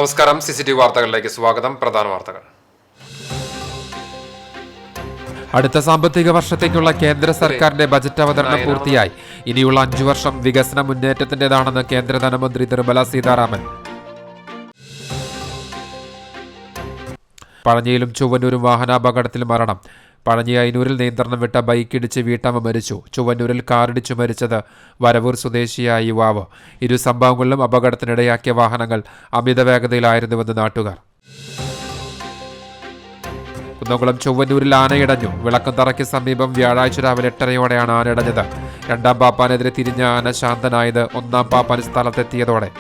നമസ്കാരം. CCTV വാർത്തകളിലേക്ക് സ്വാഗതം. പ്രധാന വാർത്തകൾ. അടുത്ത സാമ്പത്തിക വർഷത്തേക്കുള്ള കേന്ദ്ര സർക്കാരിന്റെ ബജറ്റ് അവതരണം പൂർത്തിയായി. ഇനിയുള്ള 5 വർഷം വികസന മുന്നേറ്റത്തിന്റേതാണെന്ന് കേന്ദ്ര ധനമന്ത്രി നിർമ്മല സീതാരാമൻ. പഴഞ്ഞിയിലും ചൊവ്വന്നൂരും വാഹനാപകടത്തിൽ മരണം. പഴഞ്ഞി അയനൂരിൽ നിയന്ത്രണം വിട്ട ബൈക്കിടിച്ച് വീട്ടമ്മ മരിച്ചു. ചൊവ്വന്നൂരിൽ കാറിടിച്ചു മരിച്ചത് വരവൂർ സ്വദേശിയായ യുവാവ്. ഇരു സംഭവങ്ങളിലും അപകടത്തിനിടയാക്കിയ വാഹനങ്ങൾ അമിത വേഗതയിലായിരുന്നുവെന്ന് നാട്ടുകാർ. കുന്നംകുളം ചൊവ്വന്നൂരിൽ ആനയിടഞ്ഞു. വിളക്കുംതറയ്ക്ക് സമീപം വ്യാഴാഴ്ച രാവിലെ 8:30യോടെയാണ് ആനയിടഞ്ഞത്. രണ്ടാം പാപ്പാനെതിരെ തിരിഞ്ഞ ആന ശാന്തനായത് ഒന്നാം പാപ്പാൻ സ്ഥലത്തെത്തിയതോടെ.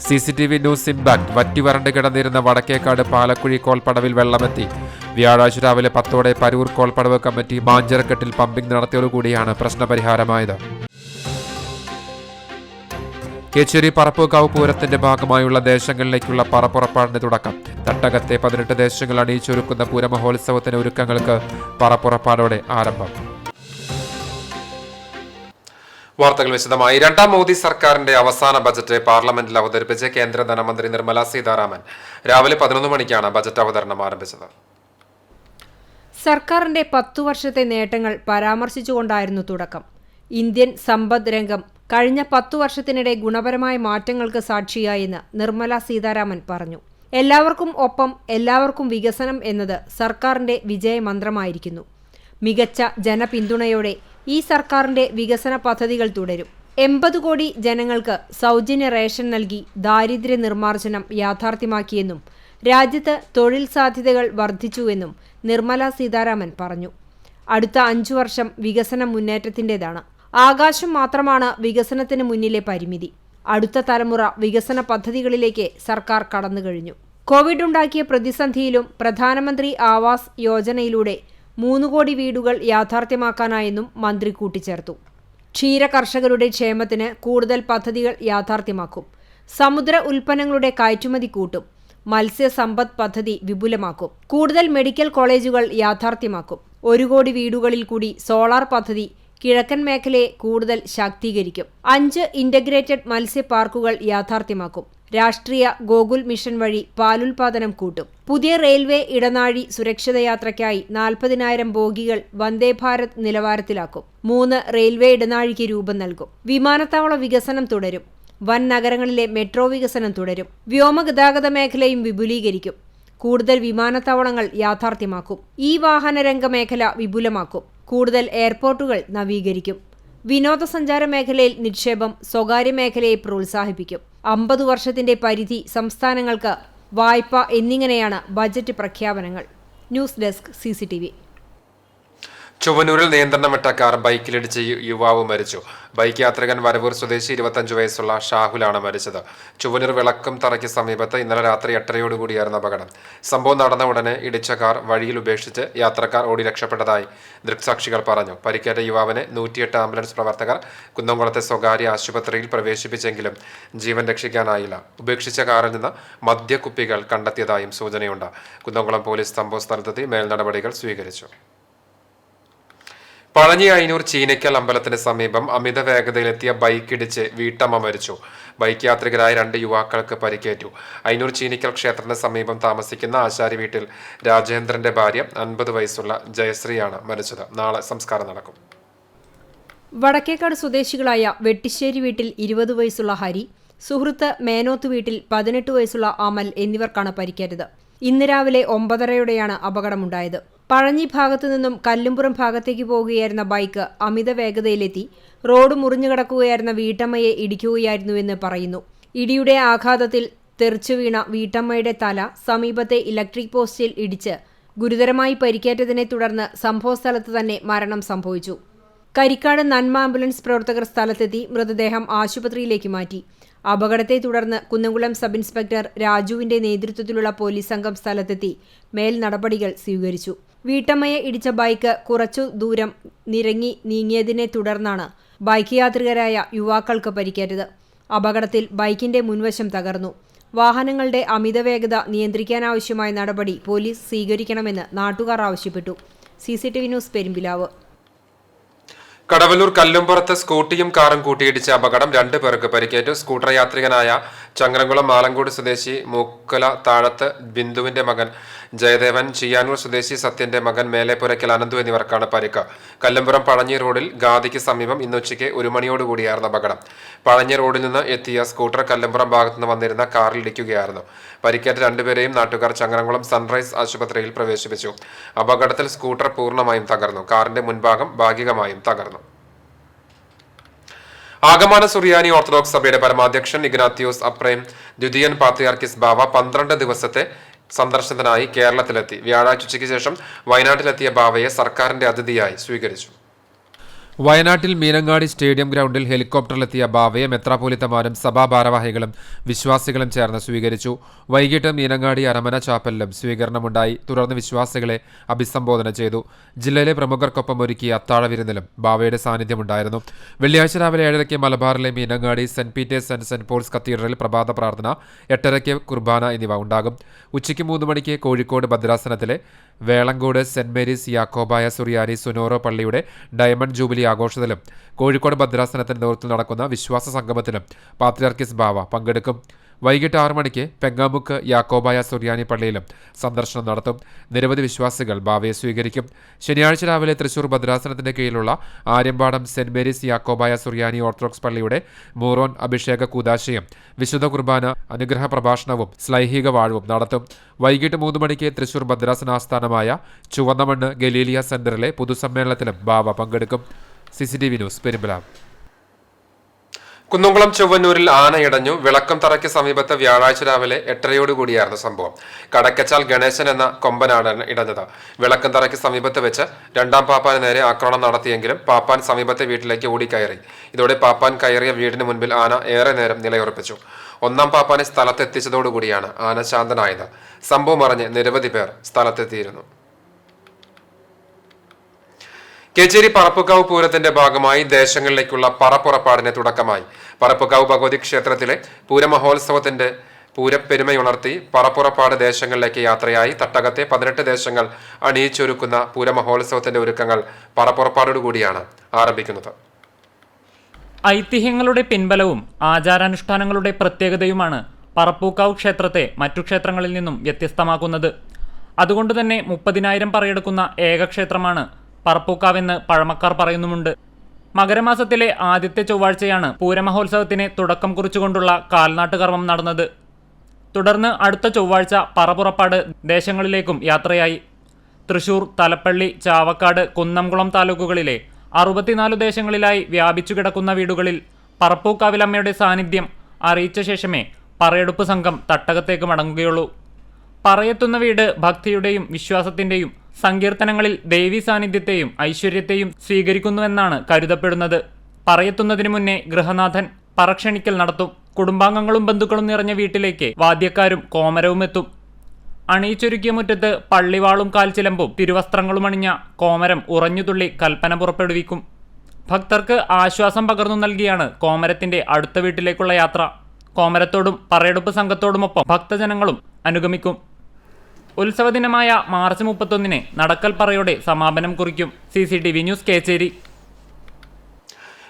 CCTV news impact. വറ്റിവരണ്ട് കിടന്നിരുന്ന വടക്കേക്കാട് പാലക്കുഴി കോൾപ്പടവിൽ വെള്ളമെത്തി. വ്യാഴാഴ്ച രാവിലെ 10ഓടെ പരൂർ കോൾപ്പടവ് കമ്മിറ്റി മാഞ്ചരക്കെട്ടിൽ പമ്പിംഗ് നടത്തിയോടുകൂടിയാണ് പ്രശ്നപരിഹാരമായത്. കേച്ചേരി പറപ്പൂക്കാവ് പൂരത്തിന്റെ ഭാഗമായുള്ള ദേശങ്ങളിലേക്കുള്ള പറപ്പുറപ്പാടിന് തുടക്കം. തട്ടകത്തെ 18 ദേശങ്ങൾ അണിയിച്ചൊരുക്കുന്ന പൂരമഹോത്സവത്തിന് ഒരുക്കങ്ങൾക്ക് പറപ്പുറപ്പാടോടെ ആരംഭം. വാർത്തകൾ വിശദമായി. രണ്ടാം മോദി സർക്കാരിന്റെ അവസാന ബജറ്റ് പാർലമെന്റിൽ അവതരിപ്പിച്ച് കേന്ദ്ര ധനമന്ത്രി നിർമ്മല സീതാരാമൻ. രാവിലെ 11 മണിക്കാണ് ബജറ്റ് അവതരണം ആരംഭിച്ചത്. സർക്കാരിന്റെ 10 വർഷത്തെ നേട്ടങ്ങൾ പരാമർശിച്ചുകൊണ്ടായിരുന്നു തുടക്കം. ഇന്ത്യൻ സമ്പദ് രംഗം കഴിഞ്ഞ 10 വർഷത്തിനിടെ ഗുണപരമായ മാറ്റങ്ങൾക്ക് സാക്ഷിയായെന്ന് നിർമ്മല സീതാരാമൻ പറഞ്ഞു. എല്ലാവർക്കും ഒപ്പം എല്ലാവർക്കും വികസനം എന്നത് സർക്കാരിന്റെ വിജയമന്ത്രമായിരിക്കുന്നു. മികച്ച ജനപിന്തുണയോടെ ഈ സർക്കാരിന്റെ വികസന പദ്ധതികൾ തുടരും. 80 കോടി ജനങ്ങൾക്ക് സൗജന്യ റേഷൻ നൽകി ദാരിദ്ര്യ നിർമ്മാർജ്ജനം യാഥാർത്ഥ്യമാക്കിയെന്നും രാജ്യത്ത് തൊഴിൽ സാധ്യതകൾ വർദ്ധിച്ചുവെന്നും നിർമ്മല സീതാരാമൻ പറഞ്ഞു. അടുത്ത 5 വർഷം വികസന മുന്നേറ്റത്തിന്റേതാണ്. ആകാശം മാത്രമാണ് വികസനത്തിന് മുന്നിലെ പരിമിതി. അടുത്ത തലമുറ വികസന പദ്ധതികളിലേക്ക് സർക്കാർ കടന്നുകഴിഞ്ഞു. കോവിഡ് ഉണ്ടാക്കിയ പ്രതിസന്ധിയിലും പ്രധാനമന്ത്രി ആവാസ് യോജനയിലൂടെ 3 കോടി വീടുകൾ യാഥാർത്ഥ്യമാക്കാനായെന്നും മന്ത്രി കൂട്ടിച്ചേർത്തു. ക്ഷീര കർഷകരുടെ ക്ഷേമത്തിന് കൂടുതൽ പദ്ധതികൾ യാഥാർത്ഥ്യമാക്കും. സമുദ്ര ഉൽപ്പന്നങ്ങളുടെ കയറ്റുമതി കൂട്ടും. മത്സ്യസമ്പദ് പദ്ധതി വിപുലമാക്കും. കൂടുതൽ മെഡിക്കൽ കോളേജുകൾ യാഥാർത്ഥ്യമാക്കും. 1 കോടി വീടുകളിൽ കൂടി സോളാർ പദ്ധതി കിഴക്കൻ മേഖലയെ കൂടുതൽ ശാക്തീകരിക്കും. 5 ഇന്റഗ്രേറ്റഡ് മത്സ്യ പാർക്കുകൾ യാഥാർത്ഥ്യമാക്കും. രാഷ്ട്രീയ ഗോകുൽ മിഷൻ വഴി പാലുൽപാദനം കൂട്ടും. പുതിയ റെയിൽവേ ഇടനാഴി സുരക്ഷിത യാത്രയ്ക്കായി 40,000 ബോഗികൾ വന്ദേ ഭാരത് നിലവാരത്തിലാക്കും. 3 റെയിൽവേ ഇടനാഴിക്ക് രൂപം നൽകും. വിമാനത്താവള വികസനം തുടരും. വൻ നഗരങ്ങളിലെ മെട്രോ വികസനം തുടരും. വ്യോമഗതാഗത മേഖലയും വിപുലീകരിക്കും. കൂടുതൽ വിമാനത്താവളങ്ങൾ യാഥാർത്ഥ്യമാക്കും. ഈ വാഹനരംഗ മേഖല വിപുലമാക്കും. കൂടുതൽ എയർപോർട്ടുകൾ നവീകരിക്കും. വിനോദസഞ്ചാര മേഖലയിൽ നിക്ഷേപം, സ്വകാര്യ മേഖലയെ പ്രോത്സാഹിപ്പിക്കും. 50 വർഷത്തിന്റെ പരിധി, സംസ്ഥാനങ്ങൾക്ക് വായ്പ എന്നിങ്ങനെയാണ് ബജറ്റ് പ്രഖ്യാപനങ്ങൾ. News desk CCTV. ചൊവ്വന്നൂരിൽ നിയന്ത്രണം വിട്ട കാർ ബൈക്കിലിടിച്ച് യുവാവ് മരിച്ചു. ബൈക്ക് യാത്രികൻ വരവൂർ സ്വദേശി 25 വയസ്സുള്ള ഷാഹുലാണ് മരിച്ചത്. ചൊവ്വന്നൂർ വിളക്കും തറയ്ക്ക് സമീപത്ത് ഇന്നലെ രാത്രി 8:30യോടുകൂടിയായിരുന്നു അപകടം. സംഭവം നടന്ന ഉടനെ ഇടിച്ച കാർ വഴിയിൽ ഉപേക്ഷിച്ച് യാത്രക്കാർ ഓടി രക്ഷപ്പെട്ടതായി ദൃക്സാക്ഷികൾ പറഞ്ഞു. പരിക്കേറ്റ യുവാവിനെ 108 ആംബുലൻസ് പ്രവർത്തകർ കുന്നംകുളത്തെ സ്വകാര്യ ആശുപത്രിയിൽ പ്രവേശിപ്പിച്ചെങ്കിലും ജീവൻ രക്ഷിക്കാനായില്ല. ഉപേക്ഷിച്ച കാറിൽ നിന്ന് മദ്യക്കുപ്പികൾ കണ്ടെത്തിയതായും സൂചനയുണ്ട്. കുന്നംകുളം പോലീസ് സംഭവ സ്ഥലത്തെത്തി മേൽനടപടികൾ സ്വീകരിച്ചു. പഴഞ്ഞി അയനൂർ ചീനയ്ക്കൽ അമ്പലത്തിന് സമീപം അമിത വേഗതയിലെത്തിയ ബൈക്കിടിച്ച് വീട്ടമ്മ മരിച്ചു. ബൈക്ക് യാത്രികരായ 2 യുവാക്കൾക്ക് പരിക്കേറ്റു. അയനൂർ ചീനിക്കൽ ക്ഷേത്രത്തിന് സമീപം താമസിക്കുന്ന ആശാരി വീട്ടിൽ രാജേന്ദ്രന്റെ ഭാര്യ 50 വയസ്സുള്ള ജയശ്രീയാണ് മരിച്ചത്. നാളെ സംസ്കാരം നടക്കും. വടക്കേക്കാട് സ്വദേശികളായ വെട്ടിശ്ശേരി വീട്ടിൽ 20 വയസ്സുള്ള ഹരി, സുഹൃത്ത് മേനോത്ത് വീട്ടിൽ 18 വയസ്സുള്ള അമൽ എന്നിവർക്കാണ് പരിക്കേറ്റത്. ഇന്ന് രാവിലെ 9:30യോടെയാണ് അപകടമുണ്ടായത്. പഴഞ്ഞി ഭാഗത്തു നിന്നും കല്ലുംപുറം ഭാഗത്തേക്ക് പോകുകയായിരുന്ന ബൈക്ക് അമിത വേഗതയിലെത്തി റോഡ് മുറിഞ്ഞുകിടക്കുകയായിരുന്ന വീട്ടമ്മയെ ഇടിക്കുകയായിരുന്നുവെന്ന് പറയുന്നു. ഇടിയുടെ ആഘാതത്തിൽ തെറിച്ചു വീണ വീട്ടമ്മയുടെ തല സമീപത്തെ ഇലക്ട്രിക് പോസ്റ്റിൽ ഇടിച്ച് ഗുരുതരമായി പരിക്കേറ്റതിനെ തുടർന്ന് സംഭവസ്ഥലത്ത് തന്നെ മരണം സംഭവിച്ചു. കരിക്കാട് നന്മ ആംബുലൻസ് പ്രവർത്തകർ സ്ഥലത്തെത്തി മൃതദേഹം ആശുപത്രിയിലേക്ക് മാറ്റി. അപകടത്തെ തുടർന്ന് കുന്നംകുളം സബ് ഇൻസ്പെക്ടർ രാജുവിന്റെ നേതൃത്വത്തിലുള്ള പോലീസ് സംഘം സ്ഥലത്തെത്തി മേൽ നടപടികൾ സ്വീകരിച്ചു. വീട്ടമ്മയെ ഇടിച്ച ബൈക്ക് കുറച്ചു ദൂരം നിരങ്ങി നീങ്ങിയതിനെ തുടർന്നാണ് ബൈക്ക് യാത്രികരായ യുവാക്കൾക്ക് പരിക്കേറ്റത്. അപകടത്തിൽ ബൈക്കിന്റെ മുൻവശം തകർന്നു. വാഹനങ്ങളുടെ അമിതവേഗത നിയന്ത്രിക്കാനാവശ്യമായ നടപടി പോലീസ് സ്വീകരിക്കണമെന്ന് നാട്ടുകാർ ആവശ്യപ്പെട്ടു. CCTV news Perumpilavu. കടവല്ലൂർ കല്ലുംപുറത്ത് സ്കൂട്ടിയും കാറും കൂട്ടിയിടിച്ച അപകടം 2 പേർക്ക് പരിക്കേറ്റു. സ്കൂട്ടർ യാത്രികനായ ചങ്ങരംകുളം മാലങ്കോട് സ്വദേശി മൂക്കല താഴത്ത് ബിന്ദുവിന്റെ മകൻ ജയദേവൻ, ചിയ്യാനൂർ സ്വദേശി സത്യന്റെ മകൻ മേലെപ്പുരയ്ക്കൽ അനന്തു എന്നിവർക്കാണ് പരിക്ക്. കല്ലുംപുറം പഴഞ്ഞി റോഡിൽ ഗാദിക്ക് സമീപം ഇന്ന് ഉച്ചയ്ക്ക് 1 മണിയോടുകൂടിയായിരുന്നു അപകടം. പഴഞ്ഞി റോഡിൽ നിന്ന് എത്തിയ സ്കൂട്ടർ കല്ലുംപുറം ഭാഗത്തുനിന്ന് വന്നിരുന്ന കാറിൽ ഇടിക്കുകയായിരുന്നു. പരിക്കേറ്റ 2 പേരെയും നാട്ടുകാർ ചങ്ങരംകുളം സൺറൈസ് ആശുപത്രിയിൽ പ്രവേശിപ്പിച്ചു. അപകടത്തിൽ സ്കൂട്ടർ പൂർണ്ണമായും തകർന്നു. കാറിന്റെ മുൻഭാഗം ഭാഗികമായും തകർന്നു. ആഗമാന സുറിയാനി ഓർത്തഡോക്സ് സഭയുടെ പരമാധ്യക്ഷൻ ഇഗ്നാത്തിയോസ് അപ്രേം ദ്വിതീയൻ പാത്രിയാർക്കിസ് ബാവ 12 ദിവസത്തെ സന്ദർശനത്തിനായി കേരളത്തിലെത്തി. വ്യാഴാഴ്ച ഉച്ചയ്ക്ക് ശേഷം വയനാട്ടിലെത്തിയ ബാവയെ സർക്കാരിന്റെ അതിഥിയായി സ്വീകരിച്ചു. വയനാട്ടിൽ മീനങ്ങാടി സ്റ്റേഡിയം ഗ്രൗണ്ടിൽ ഹെലികോപ്റ്ററിലെത്തിയ ബാവയെ മെത്രാപ്പോലിത്തമാരും സഭാ ഭാരവാഹികളും വിശ്വാസികളും ചേർന്ന് സ്വീകരിച്ചു. വൈകിട്ട് മീനങ്ങാടി അരമന ചാപ്പലിലും സ്വീകരണമുണ്ടായി. തുടർന്ന് വിശ്വാസികളെ അഭിസംബോധന ചെയ്തു. ജില്ലയിലെ പ്രമുഖർക്കൊപ്പം ഒരുക്കിയ അത്താഴ വിരുന്നിലും ബാവയുടെ സാന്നിധ്യമുണ്ടായിരുന്നു. വെള്ളിയാഴ്ച രാവിലെ 7:30 മലബാറിലെ Meenangadi saint Peter's and saint Paul's കത്തീഡ്രലിൽ പ്രഭാത പ്രാർത്ഥന, 8:30 കുർബാന എന്നിവ ഉണ്ടാകും. ഉച്ചയ്ക്ക് 3 മണിക്ക് കോഴിക്കോട് ഭദ്രാസനത്തിലെ വേളങ്കോട് സെന്റ് മേരീസ് യാക്കോബായ സുറിയാനി സുനോറോ പള്ളിയുടെ ഡയമണ്ട് ജൂബിലി ആഘോഷത്തിലും കോഴിക്കോട് ഭദ്രാസനത്തിന് നേതൃത്വം നടക്കുന്ന വിശ്വാസ സംഗമത്തിലും പാത്രിയാർക്കിസ് ബാവ പങ്കെടുക്കും. വൈകിട്ട് 6 മണിക്ക് പെങ്ങാമുക്ക് യാക്കോബായ സുറിയാനി പള്ളിയിലും സന്ദർശനം നടത്തും. നിരവധി വിശ്വാസികൾ ബാവയെ സ്വീകരിക്കും. ശനിയാഴ്ച രാവിലെ തൃശൂർ ഭദ്രാസനത്തിന്റെ കീഴിലുള്ള ആര്യമ്പാടം സെന്റ് മേരീസ് യാക്കോബായ സുറിയാനി ഓർത്തഡോക്സ് പള്ളിയുടെ മൂറോൻ അഭിഷേക കൂദാശയും വിശുദ്ധ കുർബാന അനുഗ്രഹ പ്രഭാഷണവും ശ്ലൈഹിക വാഴ്വും നടത്തും. വൈകിട്ട് 3 മണിക്ക് തൃശൂർ ഭദ്രാസന ആസ്ഥാനമായ ചുവന്നമണ്ണ് ഗലീലിയ സെന്ററിലെ പൊതുസമ്മേളനത്തിലും ബാവ പങ്കെടുക്കും. CCTV news Perumpilavu. കുന്നംകുളം ചൊവ്വന്നൂരിൽ ആനയിടഞ്ഞു. വിളക്കം തറയ്ക്ക് സമീപത്ത് വ്യാഴാഴ്ച രാവിലെ 8:30 സംഭവം. കടക്കച്ചാൽ ഗണേശൻ എന്ന കൊമ്പനാണ് ഇടഞ്ഞത്. വിളക്കം തറയ്ക്ക് സമീപത്ത് വെച്ച് 2ാം പാപ്പാന് നേരെ ആക്രമണം നടത്തിയെങ്കിലും പാപ്പാൻ സമീപത്തെ വീട്ടിലേക്ക് ഓടിക്കയറി. ഇതോടെ പാപ്പാൻ കയറിയ വീടിന് മുൻപിൽ ആന ഏറെ നേരം നിലയുറപ്പിച്ചു. 1ാം പാപ്പാനെ സ്ഥലത്തെത്തിച്ചതോടുകൂടിയാണ് ആന ശാന്തനായത്. സംഭവം അറിഞ്ഞ് നിരവധി പേർ സ്ഥലത്തെത്തിയിരുന്നു. കേച്ചേരി പറപ്പുകാവ് പൂരത്തിന്റെ ഭാഗമായി ദേശങ്ങളിലേക്കുള്ള പറപ്പുറപ്പാടിന് തുടക്കമായി. പറപ്പുകാവ് ഭഗവതി ക്ഷേത്രത്തിലെ പൂരമഹോത്സവത്തിന്റെ പൂരപ്പെരുമയുണർത്തി പറപ്പുറപ്പാട് ദേശങ്ങളിലേക്ക് യാത്രയായി. തട്ടകത്തെ 18 ദേശങ്ങൾ അണിയിച്ചൊരുക്കുന്ന പൂരമഹോത്സവത്തിന്റെ ഒരുക്കങ്ങൾ പറപ്പുറപ്പാടോടുകൂടിയാണ് ആരംഭിക്കുന്നത്. ഐതിഹ്യങ്ങളുടെ പിൻബലവും ആചാരാനുഷ്ഠാനങ്ങളുടെ പ്രത്യേകതയുമാണ് പറപ്പൂക്കാവ് ക്ഷേത്രത്തെ മറ്റു ക്ഷേത്രങ്ങളിൽ നിന്നും വ്യത്യസ്തമാക്കുന്നത്. അതുകൊണ്ടുതന്നെ 30,000 പറയെടുക്കുന്ന ഏക ക്ഷേത്രമാണ് പറപ്പൂക്കാവെന്ന് പഴമക്കാർ പറയുന്നുമുണ്ട്. മകരമാസത്തിലെ ആദ്യത്തെ ചൊവ്വാഴ്ചയാണ് പൂരമഹോത്സവത്തിന് തുടക്കം കുറിച്ചുകൊണ്ടുള്ള കാൽനാട്ട് കർമ്മം നടന്നത്. തുടർന്ന് അടുത്ത ചൊവ്വാഴ്ച പറപുറപ്പാട് ദേശങ്ങളിലേക്കും യാത്രയായി. തൃശൂർ, തലപ്പള്ളി, ചാവക്കാട്, കുന്നംകുളം താലൂക്കുകളിലെ 64 ദേശങ്ങളിലായി വ്യാപിച്ചു കിടക്കുന്ന വീടുകളിൽ പറപ്പൂക്കാവിലമ്മയുടെ സാന്നിധ്യം അറിയിച്ച ശേഷമേ പറയെടുപ്പ് സംഘം തട്ടകത്തേക്ക് മടങ്ങുകയുള്ളൂ. പറയെത്തുന്ന വീട് ഭക്തിയുടെയും വിശ്വാസത്തിന്റെയും സങ്കീർത്തനങ്ങളിൽ ദേവീ സാന്നിധ്യത്തെയും ഐശ്വര്യത്തെയും സ്വീകരിക്കുന്നുവെന്നാണ് കരുതപ്പെടുന്നത്. പറയെത്തുന്നതിനു മുന്നേ ഗൃഹനാഥൻ പറക്ഷണിക്കൽ നടത്തും. കുടുംബാംഗങ്ങളും ബന്ധുക്കളും നിറഞ്ഞ വീട്ടിലേക്ക് വാദ്യക്കാരും കോമരവും എത്തും. അണിയിച്ചൊരുക്കിയ മുറ്റത്ത് പള്ളിവാളും കാൽച്ചിലമ്പും തിരുവസ്ത്രങ്ങളും അണിഞ്ഞ കോമരം ഉറഞ്ഞുതുള്ളി കൽപ്പന പുറപ്പെടുവിക്കും. ഭക്തർക്ക് ആശ്വാസം പകർന്നു നൽകിയാണ് കോമരത്തിന്റെ അടുത്ത വീട്ടിലേക്കുള്ള യാത്ര. കോമരത്തോടും പറയെടുപ്പ് സംഘത്തോടുമൊപ്പം ഭക്തജനങ്ങളും അനുഗമിക്കും. ഉത്സവ ദിനമായ മാർച്ച് 31 നടക്കൽ പറയോടെ സമാപനം കുറിക്കും. CCTV news Kecheri.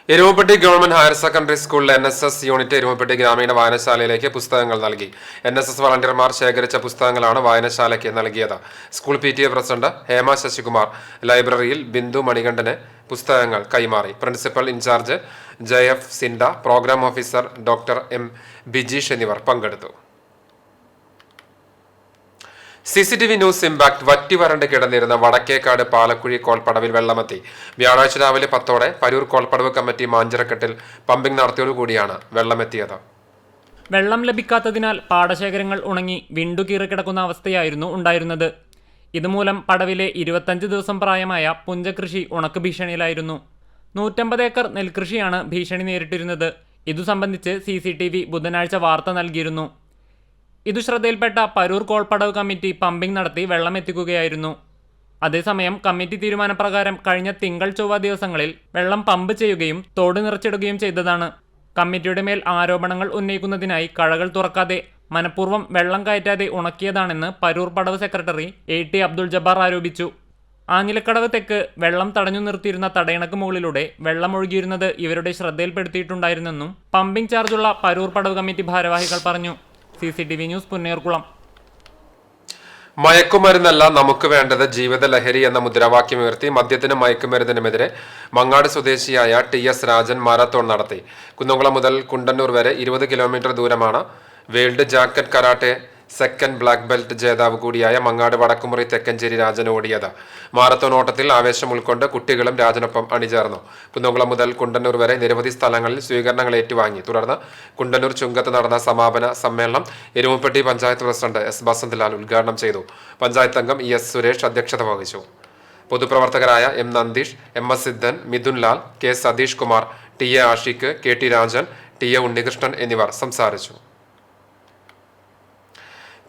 Erumapetty government higher secondary സ്കൂളിലെ NSS യൂണിറ്റ് എരുമപ്പെട്ടി ഗ്രാമീണ വായനശാലയിലേക്ക് പുസ്തകങ്ങൾ നൽകി. NSS വളണ്ടിയർമാർ ശേഖരിച്ച പുസ്തകങ്ങളാണ് വായനശാലയ്ക്ക് നൽകിയത്. School PTA president Hema Sasikumar ലൈബ്രറിയിൽ ബിന്ദു മണികണ്ഠന് പുസ്തകങ്ങൾ കൈമാറി. Principal incharge JF Sinda, programme officer doctor M Bijeesh എന്നിവർ പങ്കെടുത്തു. CCTV news impact. വറ്റി വരണ്ട് കിടന്നിരുന്ന വടക്കേക്കാട് പാലക്കുഴി കോൾപ്പടവിൽ വെള്ളമെത്തി. വ്യാഴാഴ്ച രാവിലെ 10 പരൂർ കോൾപ്പടവ് കമ്മിറ്റി മാഞ്ചിറക്കെട്ടിൽ പമ്പിംഗ് നടത്തിയോടുകൂടിയാണ് വെള്ളമെത്തിയത്. വെള്ളം ലഭിക്കാത്തതിനാൽ പാടശേഖരങ്ങൾ ഉണങ്ങി വിണ്ടുകീറിക്കിടക്കുന്ന അവസ്ഥയായിരുന്നു ഉണ്ടായിരുന്നത്. ഇതുമൂലം പടവിലെ 25 ദിവസം പ്രായമായ പുഞ്ചകൃഷി ഉണക്ക് ഭീഷണിയിലായിരുന്നു. 150 ഏക്കർ നെൽകൃഷിയാണ് ഭീഷണി നേരിട്ടിരുന്നത്. ഇതു സംബന്ധിച്ച് CCTV ബുധനാഴ്ച വാർത്ത നൽകിയിരുന്നു. ഇതു ശ്രദ്ധയിൽപ്പെട്ട പരൂർ കോൾപ്പടവ് കമ്മിറ്റി പമ്പിംഗ് നടത്തി വെള്ളം എത്തിക്കുകയായിരുന്നു. അതേസമയം കമ്മിറ്റി തീരുമാനപ്രകാരം കഴിഞ്ഞ തിങ്കൾ ചൊവ്വ ദിവസങ്ങളിൽ വെള്ളം പമ്പ് ചെയ്യുകയും തോട് നിറച്ചിടുകയും ചെയ്തതാണ്. കമ്മിറ്റിയുടെ മേൽ ആരോപണങ്ങൾ ഉന്നയിക്കുന്നതിനായി കഴകൾ തുറക്കാതെ മനഃപൂർവ്വം വെള്ളം കയറ്റാതെ ഉണക്കിയതാണെന്ന് പരൂർ പടവ് സെക്രട്ടറി AT അബ്ദുൾ ജബ്ബാർ ആരോപിച്ചു. ആഞ്ഞിലക്കടവ് തെക്ക് വെള്ളം തടഞ്ഞു നിർത്തിയിരുന്ന തടയണക്ക് മുകളിലൂടെ വെള്ളം ഒഴുകിയിരുന്നത് ഇവരുടെ ശ്രദ്ധയിൽപ്പെടുത്തിയിട്ടുണ്ടായിരുന്നെന്നും പമ്പിംഗ് ചാർജുള്ള പരൂർ പടവ് കമ്മിറ്റി ഭാരവാഹികൾ പറഞ്ഞു. CCTV news Punnerkulam. മയക്കുമരുന്നല്ല നമുക്ക് വേണ്ടത് ജീവിത ലഹരി എന്ന മുദ്രാവാക്യമുയർത്തി മദ്യത്തിനും മയക്കുമരുന്നിനുമെതിരെ മങ്ങാട് സ്വദേശിയായ TS രാജൻ മാരത്തോൺ നടത്തി. കുന്നംകുളം മുതൽ കുണ്ടന്നൂർ വരെ 20 കിലോമീറ്റർ ദൂരമാണ് world jacket karate second black belt ജേതാവ് കൂടിയായ മങ്ങാട് വടക്കുമുറി തെക്കഞ്ചേരി രാജൻ ഓടിയത്. മാരത്തോൺ ഓട്ടത്തിൽ ആവേശം ഉൾക്കൊണ്ട് കുട്ടികളും രാജനൊപ്പം അണിചേർന്നു. കുന്നംകുളം മുതൽ കുണ്ടന്നൂർ വരെ നിരവധി സ്ഥലങ്ങളിൽ സ്വീകരണങ്ങൾ ഏറ്റുവാങ്ങി. തുടർന്ന് കുണ്ടന്നൂർ ചുങ്കത്ത് നടന്ന സമാപന സമ്മേളനം എരുമപ്പെട്ടി പഞ്ചായത്ത് പ്രസിഡന്റ് S ബസന്തലാൽ ഉദ്ഘാടനം ചെയ്തു. പഞ്ചായത്ത് അംഗം ES സുരേഷ് അധ്യക്ഷത വഹിച്ചു. പൊതുപ്രവർത്തകരായ M Nandeesh, MS സിദ്ധൻ, Mithun Lal, K Satheesh Kumar, TA Ashiq, KT Rajan, TA Unnikrishnan എന്നിവർ സംസാരിച്ചു.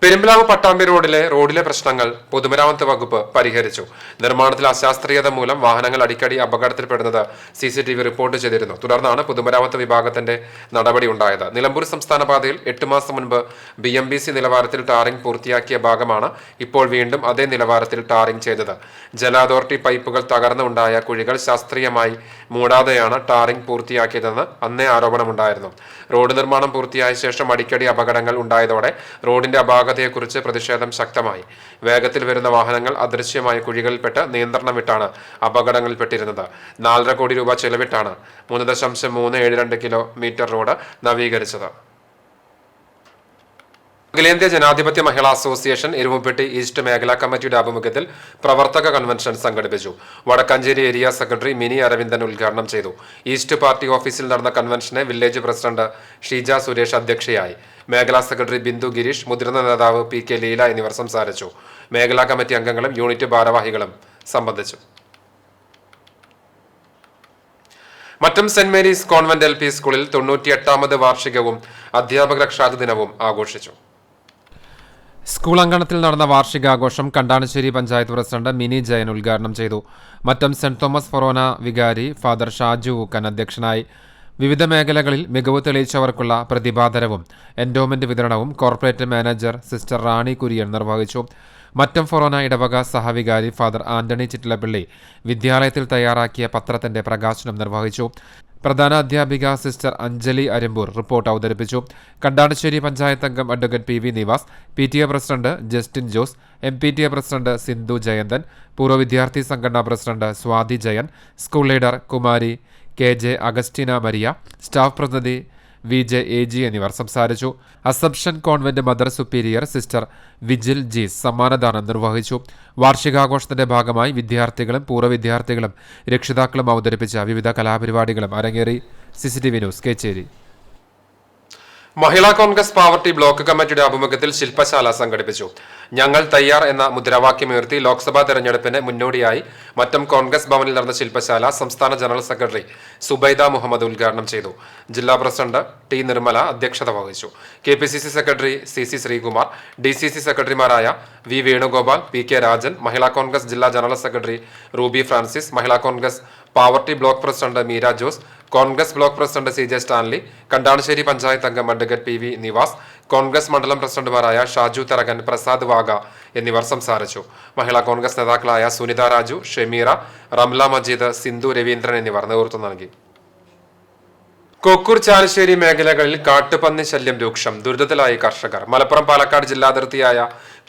പെരുമ്പിലാവ് പട്ടാമ്പി റോഡിലെ പ്രശ്നങ്ങൾ പൊതുമരാമത്ത് വകുപ്പ് പരിഹരിച്ചു. നിർമ്മാണത്തിൽ അശാസ്ത്രീയത മൂലം വാഹനങ്ങൾ അടിക്കടി അപകടത്തിൽപ്പെടുന്നത് CCTV റിപ്പോർട്ട് ചെയ്തിരുന്നു. തുടർന്നാണ് പൊതുമരാമത്ത് വിഭാഗത്തിന്റെ നടപടി ഉണ്ടായത്. നിലമ്പൂർ സംസ്ഥാന പാതയിൽ 8 മാസം മുൻപ് BMBC നിലവാരത്തിൽ ടാറിംഗ് പൂർത്തിയാക്കിയ ഭാഗമാണ് ഇപ്പോൾ വീണ്ടും അതേ നിലവാരത്തിൽ ടാറിംഗ് ചെയ്തത്. ജല അതോറിറ്റി പൈപ്പുകൾ തകർന്നുണ്ടായ കുഴികൾ ശാസ്ത്രീയമായി മൂടാതെയാണ് ടാറിംഗ് പൂർത്തിയാക്കിയതെന്ന് അന്നേ ആരോപണമുണ്ടായിരുന്നു. റോഡ് നിർമ്മാണം പൂർത്തിയായ ശേഷം അടിക്കടി അപകടങ്ങൾ ഉണ്ടായതോടെ റോഡിന്റെ യെക്കുറിച്ച് പ്രതിഷേധം ശക്തമായി. വേഗത്തിൽ വരുന്ന വാഹനങ്ങൾ അദൃശ്യമായ കുഴികളിൽപ്പെട്ട് നിയന്ത്രണം വിട്ടാണ് അപകടങ്ങളിൽപ്പെട്ടിരുന്നത്. 4.5 കോടി രൂപ ചെലവിട്ടാണ് 3.372 കിലോമീറ്റർ റോഡ് നവീകരിച്ചത്. അഖിലേന്ത്യാ ജനാധിപത്യ മഹിളാ അസോസിയേഷൻ എരുമപ്പെട്ടി ഈസ്റ്റ് മേഖലാ കമ്മിറ്റിയുടെ ആഭിമുഖ്യത്തിൽ പ്രവർത്തക കൺവെൻഷൻ സംഘടിപ്പിച്ചു. വടക്കാഞ്ചേരി ഏരിയ സെക്രട്ടറി മിനി അരവിന്ദൻ ഉദ്ഘാടനം ചെയ്തു. ഈസ്റ്റ് പാർട്ടി ഓഫീസിൽ നടന്ന കൺവെൻഷനെ വില്ലേജ് പ്രസിഡന്റ് ഷീജ സുരേഷ് അധ്യക്ഷയായി. മേഖലാ സെക്രട്ടറി ബിന്ദു ഗിരീഷ്, മുതിർന്ന നേതാവ് PK ലീല എന്നിവർ സംസാരിച്ചു. മേഖലാ കമ്മിറ്റി അംഗങ്ങളും യൂണിറ്റ് ഭാരവാഹികളും സംബന്ധിച്ചു. Mattom saint Mary's convent LP സ്കൂളിൽ 98ാമത് വാർഷികവും അധ്യാപക രക്ഷാ ദിനവും ആഘോഷിച്ചു. സ്കൂൾ അങ്കണത്തിൽ നടന്ന വാർഷികാഘോഷം കണ്ടാണശ്ശേരി പഞ്ചായത്ത് പ്രസിഡന്റ് മിനി ജയൻ ഉദ്ഘാടനം ചെയ്തു. മറ്റം സെന്റ് തോമസ് ഫൊറോന വികാരി ഫാദർ ഷാജു ഊക്കൻ അധ്യക്ഷനായി. വിവിധ മേഖലകളിൽ മികവ് തെളിയിച്ചവർക്കുള്ള പ്രതിഭാധനവും എൻഡോമെന്റ് വിതരണവും കോർപ്പറേറ്റ് മാനേജർ സിസ്റ്റർ റാണി കുര്യൻ നിർവഹിച്ചു. മറ്റം ഫൊറോന ഇടവക സഹവികാരി ഫാദർ ആന്റണി ചിറ്റിലപ്പള്ളി വിദ്യാലയത്തിൽ തയ്യാറാക്കിയ പത്രത്തിന്റെ പ്രകാശനം നിർവഹിച്ചു. പ്രധാന അധ്യാപിക സിസ്റ്റർ അഞ്ജലി അരമ്പൂർ റിപ്പോർട്ട് അവതരിപ്പിച്ചു. കണ്ടാണശ്ശേരി പഞ്ചായത്ത് അംഗം advocate PV Nivas, PTA president Justin Jose, MPTA president Sindhu Jayanthan, പൂർവ്വ വിദ്യാർത്ഥി സംഘടനാ president Swathi Jayan, school leader Kumari KJ Augustina Maria, staff പ്രതിനിധി VJ AG എന്നിവർ സംസാരിച്ചു. Assumption Convent mother superior sister Vigil Jees സമ്മാനദാനം നിർവഹിച്ചു. വാർഷികാഘോഷത്തിന്റെ ഭാഗമായി വിദ്യാർത്ഥികളും പൂർവ്വ വിദ്യാർത്ഥികളും രക്ഷിതാക്കളും അവതരിപ്പിച്ച വിവിധ കലാപരിപാടികളും അരങ്ങേറി. CCTV news Kechery. Mahila Congress Pavaratty block കമ്മിറ്റിയുടെ ആഭിമുഖ്യത്തിൽ ശില്പശാല സംഘടിപ്പിച്ചു. ഞങ്ങൾ തയ്യാർ എന്ന മുദ്രാവാക്യമുയർത്തി ലോക്സഭാ തെരഞ്ഞെടുപ്പിന് മുന്നോടിയായി മറ്റം കോൺഗ്രസ് ഭവനിൽ നടന്ന ശില്പശാല സംസ്ഥാന ജനറൽ സെക്രട്ടറി സുബൈദ മുഹമ്മദ് ഉദ്ഘാടനം ചെയ്തു. ജില്ലാ പ്രസിഡന്റ് T നിർമ്മല അധ്യക്ഷത വഹിച്ചു. KPCC secretary CC Sreekumar, DCC സെക്രട്ടറിമാരായ V വേണുഗോപാൽ, PK രാജൻ, മഹിളാ കോൺഗ്രസ് ജില്ലാ general secretary Ruby Francis, Mahila Congress Pavaratty block president Meera Jose, Congress block president CJ Stanley, Kandanassery panchayat അംഗം അഡ്വക്കേറ്റ് PV നിവാസ്, കോൺഗ്രസ് മണ്ഡലം പ്രസിഡന്റുമാരായ ഷാജു തറകൻ, പ്രസാദ് വാഗ എന്നിവർ സംസാരിച്ചു. മഹിളാ കോൺഗ്രസ് നേതാക്കളായ സുനിത രാജു, ഷെമീറ, റംല മജീദ്, സിന്ധു രവീന്ദ്രൻ എന്നിവർ നേതൃത്വം നൽകി. കൊക്കൂർ ചാലശ്ശേരി മേഖലകളിൽ കാട്ടുപന്നി ശല്യം രൂക്ഷം, ദുരിതത്തിലായി കർഷകർ. മലപ്പുറം പാലക്കാട് ജില്ലാതിർത്തിയായ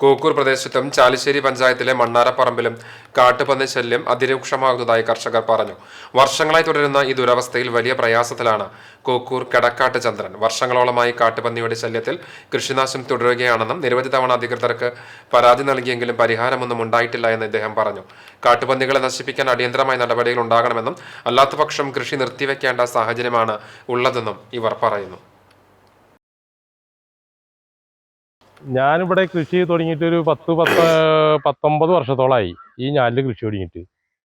കോക്കൂർ പ്രദേശത്തും ചാലശ്ശേരി പഞ്ചായത്തിലെ മണ്ണാരപ്പറമ്പിലും കാട്ടുപന്നി ശല്യം അതിരൂക്ഷമാകുന്നതായി കർഷകർ പറഞ്ഞു. വർഷങ്ങളായി തുടരുന്ന ഈ ദുരവസ്ഥയിൽ വലിയ പ്രയാസത്തിലാണ് കോക്കൂർ കടക്കാട്ട് ചന്ദ്രൻ. വർഷങ്ങളോളമായി കാട്ടുപന്നിയുടെ ശല്യത്തിൽ കൃഷിനാശം തുടരുകയാണെന്നും നിരവധി തവണ അധികൃതർക്ക് പരാതി നൽകിയെങ്കിലും പരിഹാരമൊന്നും ഉണ്ടായിട്ടില്ല എന്ന് ഇദ്ദേഹം പറഞ്ഞു. കാട്ടുപന്നികളെ നശിപ്പിക്കാൻ അടിയന്തരമായ നടപടികൾ ഉണ്ടാകണമെന്നും അല്ലാത്തപക്ഷം കൃഷി നിർത്തിവെക്കേണ്ട സാഹചര്യമാണ് ഉള്ളതെന്നും ഇവർ പറയുന്നു. ഞാനിവിടെ കൃഷി തുടങ്ങിയിട്ട് ഒരു 19 വർഷത്തോളമായി ഈ ഞാലിൽ കൃഷി തുടങ്ങിയിട്ട്.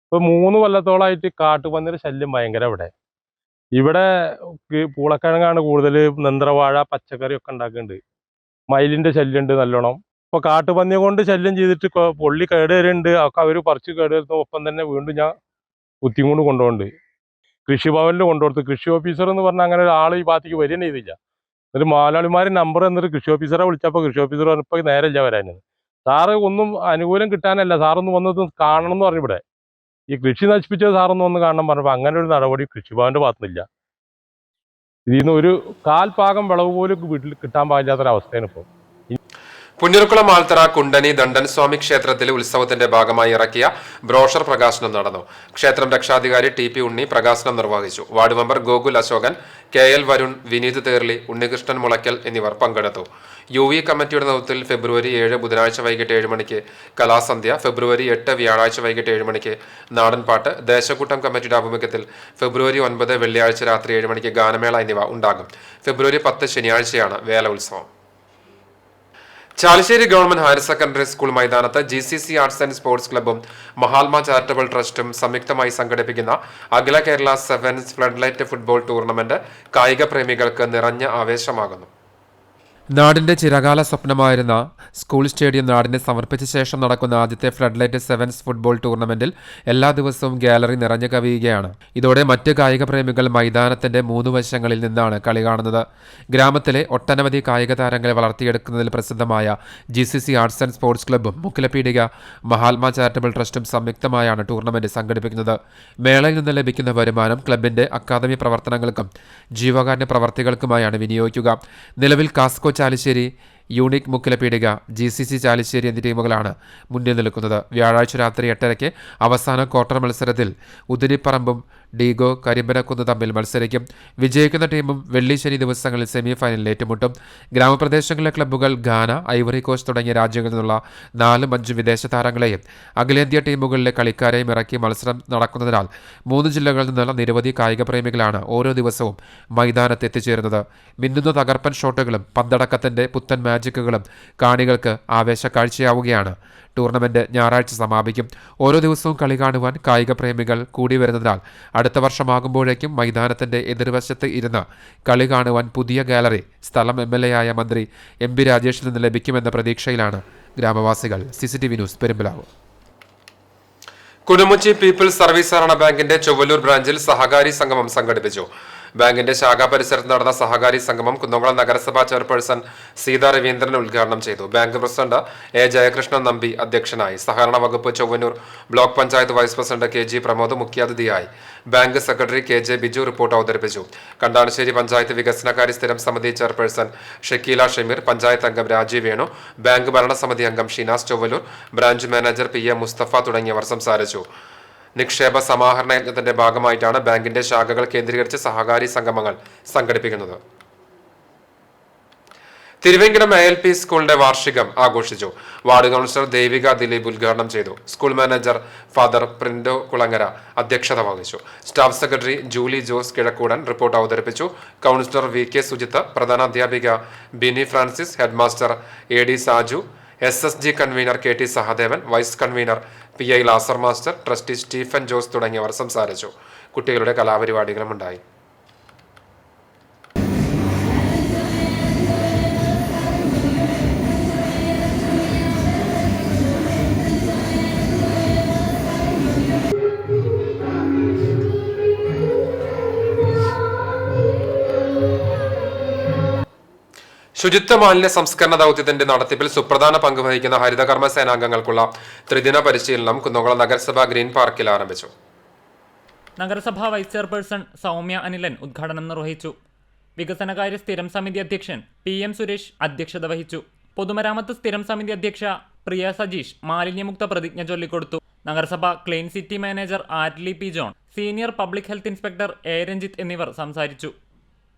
ഇപ്പോൾ 3 കൊല്ലത്തോളമായിട്ട് കാട്ടുപന്നിയുടെ ശല്യം ഭയങ്കര. ഇവിടെ പൂളക്കിഴങ്ങാണ് കൂടുതൽ, നെന്ത്രവാഴ, പച്ചക്കറി ഒക്കെ ഉണ്ടാക്കുന്നുണ്ട്. മയിലിൻ്റെ ശല്യമുണ്ട് നല്ലോണം. ഇപ്പോൾ കാട്ടുപന്നിയെ കൊണ്ട് ശല്യം ചെയ്തിട്ട് പൊള്ളി കേടുവരുന്നുണ്ട്. ഒക്കെ അവർ പറിച്ച് കേടുവരുന്ന ഒപ്പം തന്നെ വീണ്ടും ഞാൻ കുത്തിക്കൊണ്ട് കൊണ്ടുപോകുന്നുണ്ട്. കൃഷിഭവനിൽ കൊണ്ടുകൊടുത്തു. കൃഷി ഓഫീസർ എന്ന് പറഞ്ഞാൽ അങ്ങനെ ഒരാൾ ഈ ഭാഗത്തേക്ക് വരിക ചെയ്തില്ല. എന്നിട്ട് മാലാളിമാർ നമ്പർ എന്നിട്ട് കൃഷി ഓഫീസറെ വിളിച്ചപ്പോൾ കൃഷി ഓഫീസർ പറഞ്ഞപ്പോൾ നേരമില്ല വരാൻ. സാറ് ഒന്നും അനുകൂലം കിട്ടാനല്ല, സാറൊന്ന് വന്നത് കാണണം എന്ന് പറഞ്ഞു. ഇവിടെ ഈ കൃഷി നശിപ്പിച്ചത് സാറൊന്ന് വന്ന് കാണണം പറഞ്ഞപ്പോൾ അങ്ങനെ ഒരു നടപടി കൃഷിഭവന്റെ ഭാഗത്തുനിന്നില്ല. ഇതിൽ നിന്ന് ഒരു കാൽഭാഗം വിളവ് പോലും വീട്ടിൽ കിട്ടാൻ പാടില്ലാത്തൊരവസ്ഥയാണ് ഇപ്പോൾ. പുന്നൂർക്കുളം ആൽത്തറ കുണ്ടനി ദണ്ഡൻ സ്വാമി ക്ഷേത്രത്തിലെ ഉത്സവത്തിന്റെ ഭാഗമായി ഇറക്കിയ ബ്രോഷർ പ്രകാശനം നടന്നു. ക്ഷേത്രം രക്ഷാധികാരി ടി പി ഉണ്ണി പ്രകാശനം നിർവഹിച്ചു. Ward member Gokul Ashokan, K L Varun, Vineeth Therly, Unnikrishnan Mulakkal എന്നിവർ പങ്കെടുത്തു. UV കമ്മിറ്റിയുടെ നേതൃത്വത്തിൽ ഫെബ്രുവരി 7 ബുധനാഴ്ച വൈകിട്ട് 7 മണിക്ക് കലാസന്ധ്യ, ഫെബ്രുവരി 8 വ്യാഴാഴ്ച വൈകിട്ട് 7 മണിക്ക് നാടൻപാട്ട്, ദേശക്കൂട്ടം കമ്മിറ്റിയുടെ ആഭിമുഖ്യത്തിൽ ഫെബ്രുവരി 9 വെള്ളിയാഴ്ച രാത്രി 7 മണിക്ക് ഗാനമേള എന്നിവ ഉണ്ടാകും. ഫെബ്രുവരി 10 ശനിയാഴ്ചയാണ് വേല ഉത്സവം. Chalissery government higher secondary school മൈതാനത്ത് GCC ആർട്സ് ആൻഡ് സ്പോർട്സ് ക്ലബ്ബും മഹാത്മാ ചാരിറ്റബിൾ ട്രസ്റ്റും സംയുക്തമായി സംഘടിപ്പിക്കുന്ന അഖില Kerala sevens floodlight football tournament കായിക പ്രേമികൾക്ക് നിറഞ്ഞ ആവേശമാകുന്നു. നാടിന്റെ ചിരകാല സ്വപ്നമായിരുന്ന സ്കൂൾ സ്റ്റേഡിയം നാടിനെ സമർപ്പിച്ച ശേഷം നടക്കുന്ന ആദ്യത്തെ ഫ്ലഡ്ലൈറ്റ് സെവൻസ് ഫുട്ബോൾ ടൂർണമെന്റിൽ എല്ലാ ദിവസവും ഗാലറി നിറഞ്ഞു കവിയുകയാണ്. ഇതോടെ മറ്റ് കായിക പ്രേമികൾ മൈതാനത്തിന്റെ 3 വശങ്ങളിൽ നിന്നാണ് കളി കാണുന്നത്. ഗ്രാമത്തിലെ ഒട്ടനവധി കായിക താരങ്ങളെ വളർത്തിയെടുക്കുന്നതിൽ പ്രസിദ്ധമായ GCC ആർട്സ് ആൻഡ് സ്പോർട്സ് ക്ലബ്ബും മുക്കിലപീടിക മഹാത്മാ ചാരിറ്റബിൾ ട്രസ്റ്റും സംയുക്തമായാണ് ടൂർണമെന്റ് സംഘടിപ്പിക്കുന്നത്. മേളയിൽ നിന്ന് ലഭിക്കുന്ന വരുമാനം ക്ലബിന്റെ അക്കാദമി പ്രവർത്തനങ്ങൾക്കും ജീവകാരുണ്യ പ്രവർത്തികൾക്കുമായാണ് വിനിയോഗിക്കുക. നിലവിൽ കാസ്കോ ചാലിശ്ശേരി, യൂണിക് മുക്കിലപീടിക, GCC ചാലിശ്ശേരി എന്നീ ടീമുകളാണ് മുന്നിൽ നിൽക്കുന്നത്. വ്യാഴാഴ്ച രാത്രി 8:30 അവസാന ക്വാർട്ടർ മത്സരത്തിൽ ഉദിരിപ്പറമ്പും ഡീഗോ കരിമ്പനക്കുന്ന് തമ്മിൽ മത്സരിക്കും. വിജയിക്കുന്ന ടീമും വെള്ളി ശനി ദിവസങ്ങളിൽ സെമി ഫൈനലിൽ ഏറ്റുമുട്ടും. ഗ്രാമപ്രദേശങ്ങളിലെ ക്ലബ്ബുകൾ ഘാന, ഐവറി കോസ്റ്റ് തുടങ്ങിയ രാജ്യങ്ങളിൽ നിന്നുള്ള 4-5 വിദേശ താരങ്ങളെയും അഖിലേന്ത്യാ ടീമുകളിലെ കളിക്കാരെയും ഇറക്കി മത്സരം നടക്കുന്നതിനാൽ 3 ജില്ലകളിൽ നിന്നുള്ള നിരവധി കായിക പ്രേമികളാണ് ഓരോ ദിവസവും മൈതാനത്ത് എത്തിച്ചേരുന്നത്. മിന്നുന്ന തകർപ്പൻ ഷോട്ടുകളും പന്തടക്കത്തിന്റെ പുത്തൻ മാജിക്കുകളും കാണികൾക്ക് ആവേശ കാഴ്ചയാവുകയാണ്. ടൂർണമെന്റ് ഞായറാഴ്ച സമാപിക്കും. ഓരോ ദിവസവും കളി കാണുവാൻ കായിക പ്രേമികൾ കൂടി വരുന്നതിനാൽ അടുത്ത വർഷമാകുമ്പോഴേക്കും മൈതാനത്തിന്റെ എതിർവശത്ത് ഇരുന്ന് കളി കാണുവാൻ പുതിയ ഗാലറി സ്ഥലം MLA ആയ മന്ത്രി MP രാജേഷിൽ നിന്ന് ലഭിക്കുമെന്ന പ്രതീക്ഷയിലാണ് ഗ്രാമവാസികൾ. CCTV news Perumpilavu. Kunumuchi people's service സഹകരണ ബാങ്കിന്റെ ചൊവ്വലൂർ ബ്രാഞ്ചിൽ സഹകാരി സംഗമം സംഘടിപ്പിച്ചു. ബാങ്കിന്റെ ശാഖാ പരിസരത്ത് നടന്ന സഹകാരി സംഗമം കുന്നംകുളം നഗരസഭാ ചെയർപേഴ്സൺ സീതാ രവീന്ദ്രൻ ഉദ്ഘാടനം ചെയ്തു. Bank president A. Jayakrishnan Nambi അധ്യക്ഷനായി. സഹകരണ വകുപ്പ് Chowwannur block panchayat vice president KG Pramod മുഖ്യാതിഥിയായി. Bank secretary KJ Biju report അവതരിപ്പിച്ചു. കണ്ടാണശ്ശേരി പഞ്ചായത്ത് വികസനകാര്യ സ്ഥിരം സമിതി ചെയർപേഴ്സൺ ഷക്കീല ഷമീർ, പഞ്ചായത്ത് അംഗം രാജീവ് വേണു, ബാങ്ക് ഭരണസമിതി അംഗം Shinas Chowwallur, branch manager PM Mustafa തുടങ്ങിയവർ സംസാരിച്ചു. നിക്ഷേപ സമാഹരണ യജ്ഞത്തിന്റെ ഭാഗമായിട്ടാണ് ബാങ്കിന്റെ ശാഖകൾ കേന്ദ്രീകരിച്ച് സഹകാരി സംഗമങ്ങൾ സംഘടിപ്പിക്കുന്നത്. തിരുവേങ്കടം ALP സ്കൂളിന്റെ വാർഷികം ആഘോഷിച്ചു. വാർഡ് കൗൺസിലർ ദേവിക ദിലീപ് ഉദ്ഘാടനം ചെയ്തു. School manager father Prindo Kulangara അധ്യക്ഷത വഹിച്ചു. Staff secretary Julie Jose Kizhakkoodan report അവതരിപ്പിച്ചു. കൗൺസിലർ VK സുജിത്ത്, പ്രധാന അധ്യാപിക Bini Francis, headmaster AD Saju, SSG convener KT Sahadevan, vice convener PI Lazar master, trustee Stephen Jose തുടങ്ങിയവർ സംസാരിച്ചു. കുട്ടികളുടെ കലാപരിപാടികളും ഉണ്ടായി. ശുചിത്വ മാലിന്യ സംസ്കരണ ദൗത്യത്തിന്റെ നടത്തിപ്പിൽ സുപ്രധാന പങ്ക് വഹിക്കുന്ന ഹരിതകർമ്മ സേനാംഗങ്ങൾക്കുള്ള ത്രിദിന പരിശീലനം കുന്നംകുളം നഗരസഭ ഗ്രീൻ പാർക്കിൽ ആരംഭിച്ചു. നഗരസഭാ വൈസ് ചെയർപേഴ്സൺ സൗമ്യ അനിലൻ ഉദ്ഘാടനം നിർവഹിച്ചു. വികസനകാര്യ സ്ഥിരം സമിതി അധ്യക്ഷൻ PM സുരേഷ് അധ്യക്ഷത വഹിച്ചു. പൊതുമരാമത്ത് സ്ഥിരം സമിതി അധ്യക്ഷ പ്രിയ സജീഷ് മാലിന്യമുക്ത പ്രതിജ്ഞ ചൊല്ലിക്കൊടുത്തു. നഗരസഭ clean city manager Attlee P. John, senior public health inspector A. Ranjith എന്നിവർ സംസാരിച്ചു.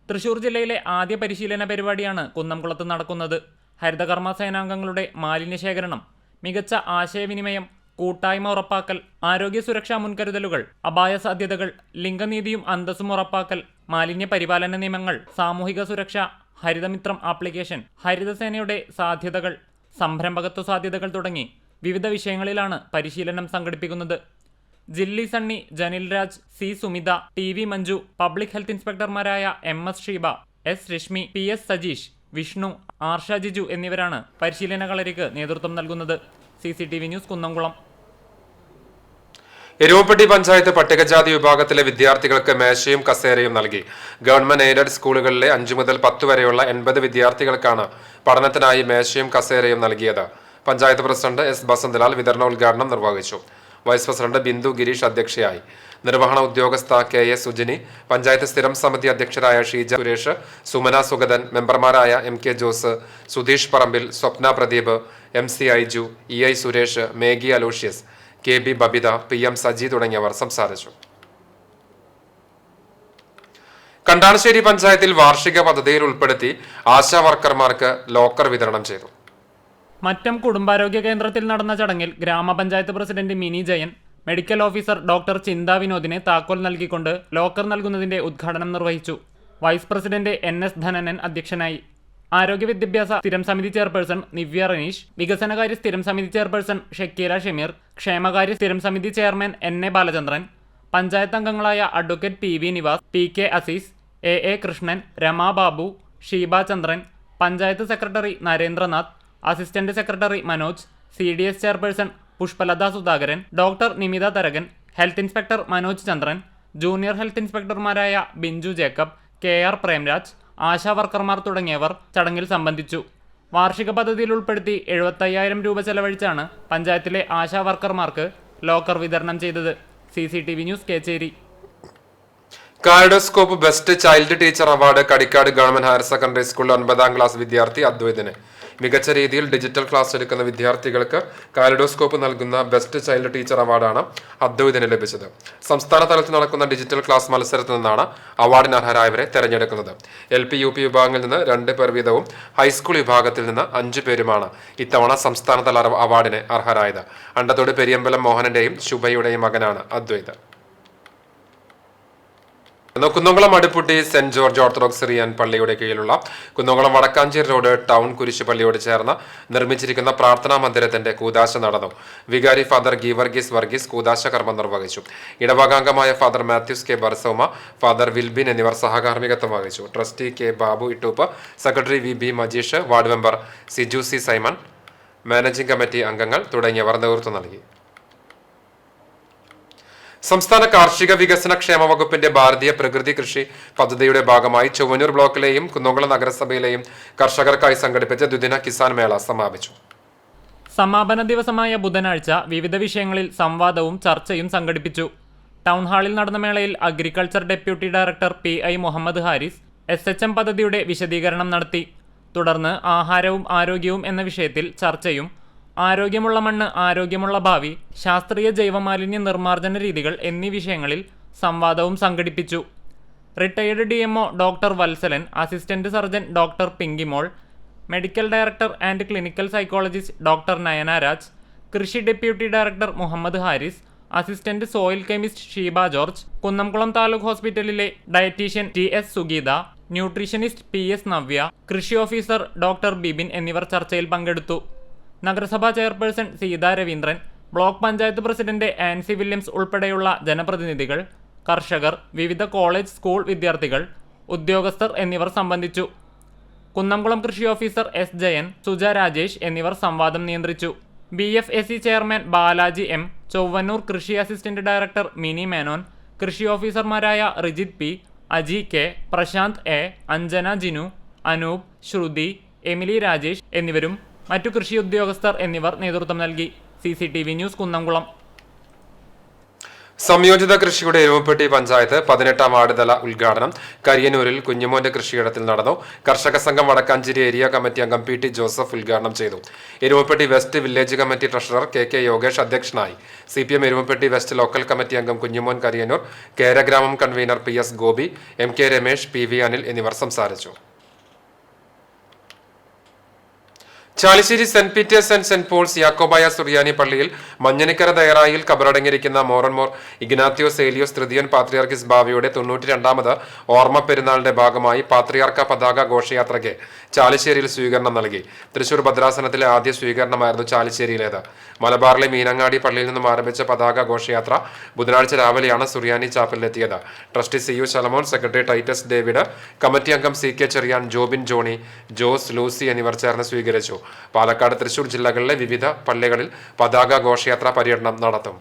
തൃശൂർ ജില്ലയിലെ ആദ്യ പരിശീലന പരിപാടിയാണ് കുന്നംകുളത്ത് നടക്കുന്നത്. ഹരിതകർമ്മ സേനാംഗങ്ങളുടെ മാലിന്യശേഖരണം, മികച്ച ആശയവിനിമയം, കൂട്ടായ്മ ഉറപ്പാക്കൽ, ആരോഗ്യ സുരക്ഷാ മുൻകരുതലുകൾ, അപായ സാധ്യതകൾ, ലിംഗനീതിയും അന്തസ്സും ഉറപ്പാക്കൽ, മാലിന്യ പരിപാലന നിയമങ്ങൾ, സാമൂഹിക സുരക്ഷ, ഹരിതമിത്രം ആപ്ലിക്കേഷൻ, ഹരിതസേനയുടെ സാധ്യതകൾ, സംരംഭകത്വ സാധ്യതകൾ തുടങ്ങി വിവിധ വിഷയങ്ങളിലാണ് പരിശീലനം സംഘടിപ്പിക്കുന്നത്. Jilly Sunny, Janil Raj, C. Sumitha, TV. Manju, public health ഇൻസ്പെക്ടർമാരായ MS. Sheeba, S. Reshmi, PS. Sajeesh, Vishnu, Arsha Jiju എന്നിവരാണ് പരിശീലന കളരിക്ക് നേതൃത്വം നൽകുന്നത്. CCTV news Kunnamkulam. എരുമപ്പെട്ടി പഞ്ചായത്ത് പട്ടികജാതി വിഭാഗത്തിലെ വിദ്യാർത്ഥികൾക്ക് മേശയും കസേരയും നൽകി. ഗവൺമെന്റ് എയ്ഡഡ് സ്കൂളുകളിലെ 5 മുതൽ 10 വരെയുള്ള 80 വിദ്യാർത്ഥികൾക്കാണ് പഠനത്തിനായി മേശയും കസേരയും നൽകിയത്. പഞ്ചായത്ത് പ്രസിഡന്റ് എസ് ബസന്തലാൽ വിതരണോദ്ഘാടനം നിർവഹിച്ചു. വൈസ് പ്രസിഡന്റ് ബിന്ദു ഗിരീഷ് അധ്യക്ഷയായി. നിർവഹണ ഉദ്യോഗസ്ഥ കെ എ സുജിനി, പഞ്ചായത്ത് സ്ഥിരം സമിതി അധ്യക്ഷരായ ഷീജ സുരേഷ്, സുമന സുഗതൻ, മെമ്പർമാരായ M K Jose, Sudheesh Parambil, Swapna Pradeep, M C Aiju, E I Suresh, Maggie Aloysius, K B Babitha, P M Saji തുടങ്ങിയവർ സംസാരിച്ചു. കണ്ടാണശ്ശേരി പഞ്ചായത്തിൽ വാർഷിക പദ്ധതിയിൽ ഉൾപ്പെടുത്തി ആശാ വർക്കർമാർക്ക് ലോക്കർ വിതരണം ചെയ്തു. മറ്റം കുടുംബാരോഗ്യ കേന്ദ്രത്തിൽ നടന്ന ചടങ്ങിൽ ഗ്രാമപഞ്ചായത്ത് president mini Jayan, medical officer doctor ചിന്താ വിനോദിന് താക്കോൽ നൽകിക്കൊണ്ട് ലോക്കർ നൽകുന്നതിന്റെ ഉദ്ഘാടനം നിർവഹിച്ചു. വൈസ് പ്രസിഡന്റ് എൻ എസ് ധനനൻ അധ്യക്ഷനായി. ആരോഗ്യ വിദ്യാഭ്യാസ സ്ഥിരം സമിതി ചെയർപേഴ്സൺ നിവ്യ റനീഷ്, വികസനകാര്യ സ്ഥിരം സമിതി ചെയർപേഴ്സൺ ഷക്കീല ഷമീർ, ക്ഷേമകാര്യ സ്ഥിരം സമിതി chairman N A Balachandran, panchayat അംഗങ്ങളായ advocate P V Nivas, P K Azeez, A A Krishnan, Rama Babu, Sheeba Chandran, panchayat secretary Narendranath, assistant secretary Manoj, CDS chairperson Pushpalatha Sudhakaran, doctor Nimitha Tharakan, health inspector Manoj Chandran, junior health ഇൻസ്പെക്ടർമാരായ Binju Jacob, KR Premraj, ASHA വർക്കർമാർ തുടങ്ങിയവർ ചടങ്ങിൽ സംബന്ധിച്ചു. വാർഷിക പദ്ധതിയിൽ ഉൾപ്പെടുത്തി 75,000 രൂപ ചെലവഴിച്ചാണ് പഞ്ചായത്തിലെ ആശാ വർക്കർമാർക്ക് ലോക്കർ വിതരണം ചെയ്തത്. CCTV news Kecheri. Kaleidoscope best child teacher award Kadikkad government higher secondary school 9ാം ക്ലാസ് വിദ്യാർത്ഥി അദ്വൈതിന്. മികച്ച രീതിയിൽ ഡിജിറ്റൽ ക്ലാസ് എടുക്കുന്ന വിദ്യാർത്ഥികൾക്ക് കാലിഡോസ്കോപ്പ് നൽകുന്ന ബെസ്റ്റ് ചൈൽഡ് ടീച്ചർ അവാർഡാണ് അദ്വൈതിന് ലഭിച്ചത്. സംസ്ഥാന തലത്തിൽ നടക്കുന്ന ഡിജിറ്റൽ ക്ലാസ് മത്സരത്തിൽ നിന്നാണ് അവാർഡിന് അർഹരായവരെ തെരഞ്ഞെടുക്കുന്നത്. LP UP വിഭാഗങ്ങളിൽ നിന്ന് 2 പേർ വീതവും ഹൈസ്കൂൾ വിഭാഗത്തിൽ നിന്ന് 5 പേരുമാണ് ഇത്തവണ സംസ്ഥാനതല അവാർഡിന് അർഹരായത്. അണ്ടത്തോട് പെരിയമ്പലം മോഹനന്റെയും ശുഭയുടെയും മകനാണ് Advaith. Kunnamkulam Aduputty saint George orthodox Syrian പള്ളിയുടെ കീഴിലുള്ള കുന്നംകുളം വടക്കാഞ്ചേരി റോഡ് ടൗൺ കുരിശുപള്ളിയോട് ചേർന്ന് നിർമ്മിച്ചിരിക്കുന്ന പ്രാർത്ഥനാ മന്ദിരത്തിന്റെ കൂദാശ നടന്നു. വികാരി ഫാദർ ഗീവർഗീസ് വർഗീസ് കൂദാശ കർമ്മം നിർവഹിച്ചു. ഇടവകാംഗമായ father Mathews K ബർസോമ, father Wilbin എന്നിവർ സഹകാർമ്മികത്വം വഹിച്ചു. Trustee K Babu Ittoop, secretary VB Majeesh, ward member Siju C Simon, managing committee അംഗങ്ങൾ തുടങ്ങിയവർ നേതൃത്വം നൽകി. സംസ്ഥാന കാർഷിക വികസന ക്ഷേമ വകുപ്പിന്റെ ഭാരതീയ പ്രകൃതി കൃഷി പദ്ധതിയുടെ ഭാഗമായി ചൊവ്വന്നൂർ ബ്ലോക്കിലെയും കുന്നംകുളം നഗരസഭയിലെയും കർഷകർക്കായി സംഘടിപ്പിച്ച ദ്വിദിന കിസാൻ മേള സമാപിച്ചു. സമാപന ദിവസമായ ബുധനാഴ്ച വിവിധ വിഷയങ്ങളിൽ സംവാദവും ചർച്ചയും സംഘടിപ്പിച്ചു. ടൗൺ ഹാളിൽ നടന്ന മേളയിൽ agriculture deputy director PI Muhammad Haris SHM പദ്ധതിയുടെ വിശദീകരണം നടത്തി. തുടർന്ന് ആഹാരവും ആരോഗ്യവും എന്ന വിഷയത്തിൽ ചർച്ചയും, ആരോഗ്യമുള്ള മണ്ണ്, ആരോഗ്യമുള്ള ഭാവി, ശാസ്ത്രീയ ജൈവമാലിന്യ നിർമ്മാർജ്ജന രീതികൾ എന്നീ വിഷയങ്ങളിൽ സംവാദവും സംഘടിപ്പിച്ചു. Retired DMO doctor Valsalan, assistant surgeon doctor Pinkimol, medical director and clinical psychologist doctor Nayana Raj, കൃഷി deputy director Muhammad Haris, assistant soil chemist Sheeba George, Kunnamkulam taluk ഹോസ്പിറ്റലിലെ dietician TS Sugeetha, nutritionist PS Navya, കൃഷി ഓഫീസർ ഡോക്ടർ ബിബിൻ എന്നിവർ ചർച്ചയിൽ പങ്കെടുത്തു. നഗരസഭാ chairperson Seetha Raveendran, block panchayat president Ancy Williams ഉൾപ്പെടെയുള്ള ജനപ്രതിനിധികൾ, കർഷകർ, വിവിധ കോളേജ് സ്കൂൾ വിദ്യാർത്ഥികൾ, ഉദ്യോഗസ്ഥർ എന്നിവർ സംബന്ധിച്ചു. കുന്നംകുളം കൃഷി ഓഫീസർ S ജയൻ, സുജ രാജേഷ് എന്നിവർ സംവാദം നിയന്ത്രിച്ചു. BFSC chairman Balaji M, Chowannur കൃഷി അസിസ്റ്റന്റ് ഡയറക്ടർ മിനി മേനോൻ, കൃഷി ഓഫീസർമാരായ Rijith P, Aji K, Prashanth A, Anjana Jinu, Anoop, Shruthi, Emily Rajesh എന്നിവരും മറ്റു കൃഷി ഉദ്യോഗസ്ഥർ എന്നിവർ നേതൃത്വം നൽകി. CCTV news Kunnamkulam. സംയോജിത കൃഷിയുടെ എരുമപ്പെട്ടി പഞ്ചായത്ത് 18ാം വാർഡ് തല ഉദ്ഘാടനം കരിയന്നൂരിൽ കുഞ്ഞുമോന്റെ കൃഷിയിടത്തിൽ നടന്നു. കർഷക സംഘം വടക്കാഞ്ചേരി ഏരിയ കമ്മിറ്റി അംഗം PT ജോസഫ് ഉദ്ഘാടനം ചെയ്തു. Erumapetty west village committee treasurer KK Yogesh അധ്യക്ഷനായി. CPM Erumapetty west local committee അംഗം കുഞ്ഞുമോൻ കരിയന്നൂർ, കേരഗ്രാമം convener PS Gopi, MK Ramesh, PV Anil എന്നിവർ സംസാരിച്ചു. Chalissery Saint Peter's and saint Paul's യാക്കോബായ സുറിയാനി പള്ളിയിൽ മഞ്ഞനിക്കര ദയറായിൽ കബറടങ്ങിയിരിക്കുന്ന മോറൻമോർ ഇഗ്നാത്യോസ് ഏലിയോസ് തൃതീയൻ പാത്രിയാർക്കിസ് ബാവയുടെ 92ാമത് ഓർമ്മ പെരുന്നാളിന്റെ ഭാഗമായി പാത്രിയാർക്ക പതാക ഘോഷയാത്രയ്ക്ക് ചാലിശ്ശേരിയിൽ സ്വീകരണം നൽകി. തൃശൂർ ഭദ്രാസനത്തിലെ ആദ്യ സ്വീകരണമായിരുന്നു ചാലിശ്ശേരിയിലേത്. മലബാറിലെ മീനങ്ങാടി പള്ളിയിൽ നിന്നും ആരംഭിച്ച പതാക ഘോഷയാത്ര ബുധനാഴ്ച രാവിലെയാണ് സുറിയാനി ചാപ്പലിലെത്തിയത്. Trustee CU Shalamon, secretary Titus David, committee അംഗം CK Cherian, Jobin Johny, Jose, Lucy എന്നിവർ ചേർന്ന് സ്വീകരിച്ചു. പാലക്കാട്, തൃശൂർ ജില്ലകളിലെ വിവിധ പള്ളികളിൽ പതാക ഘോഷയാത്ര പര്യടനം നടത്തും.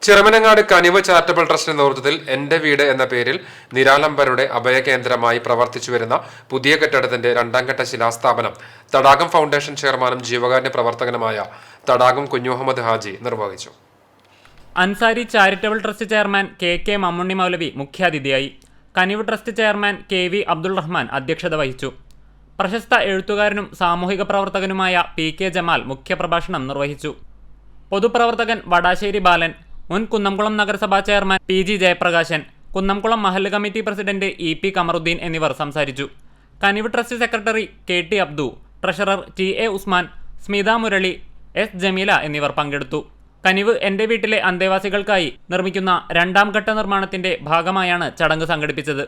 ചെറുമനങ്ങാട് കനിവ് ചാരിറ്റബിൾ ട്രസ്റ്റിന്റെ നേതൃത്വത്തിൽ എന്റെ വീട് എന്ന പേരിൽ നിരാലംബരുടെ അഭയകേന്ദ്രമായി പ്രവർത്തിച്ചുവരുന്ന പുതിയ കെട്ടിടത്തിന്റെ 2ാം ഘട്ട ശിലാസ്ഥാപനം തടാകം ഫൗണ്ടേഷൻ ചെയർമാനും ജീവകാരുണ്യ പ്രവർത്തകനുമായ തടാകം കുഞ്ഞുമുഹമ്മദ് ഹാജി നിർവഹിച്ചു. Ansari charitable trust chairman K Mammunni Moulavi മുഖ്യാതിഥിയായി. Kaniv trust chairman KV Abdul Rahman അധ്യക്ഷത വഹിച്ചു. പ്രശസ്ത എഴുത്തുകാരനും സാമൂഹിക പ്രവർത്തകനുമായ PK ജമാൽ മുഖ്യപ്രഭാഷണം നിർവഹിച്ചു. പൊതുപ്രവർത്തകൻ വടാശ്ശേരി ബാലൻ, മുൻ കുന്നംകുളം നഗരസഭാ ചെയർമാൻ PG ജയപ്രകാശൻ, കുന്നംകുളം മഹല്ല് കമ്മിറ്റി പ്രസിഡന്റ് EP കമറുദ്ദീൻ എന്നിവർ സംസാരിച്ചു. Kaniv trust secretary KT Abdu, treasurer TA Usman, Smitha Murali, S Jameela എന്നിവർ പങ്കെടുത്തു. കനിവ് എന്റെ വീട്ടിലെ അന്തേവാസികൾക്കായി നിർമ്മിക്കുന്ന 2ാം ഘട്ട നിർമ്മാണത്തിന്റെ ഭാഗമായാണ് ചടങ്ങ് സംഘടിപ്പിച്ചത്.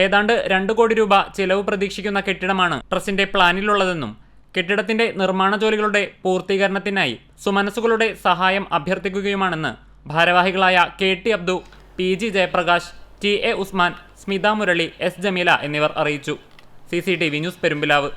ഏതാണ്ട് 2 കോടി രൂപ ചിലവ് പ്രതീക്ഷിക്കുന്ന കെട്ടിടമാണ് ട്രസ്റ്റിന്റെ പ്ലാനിലുള്ളതെന്നും കെട്ടിടത്തിന്റെ നിർമ്മാണ ജോലികളുടെ പൂർത്തീകരണത്തിനായി സുമനസ്സുകളുടെ സഹായം അഭ്യർത്ഥിക്കുകയുമാണെന്ന് ഭാരവാഹികളായ KT Abdu, PG Jayaprakash, TA Usman, Smitha Murali, S Jameela എന്നിവർ അറിയിച്ചു. CCTV news Perumpilavu.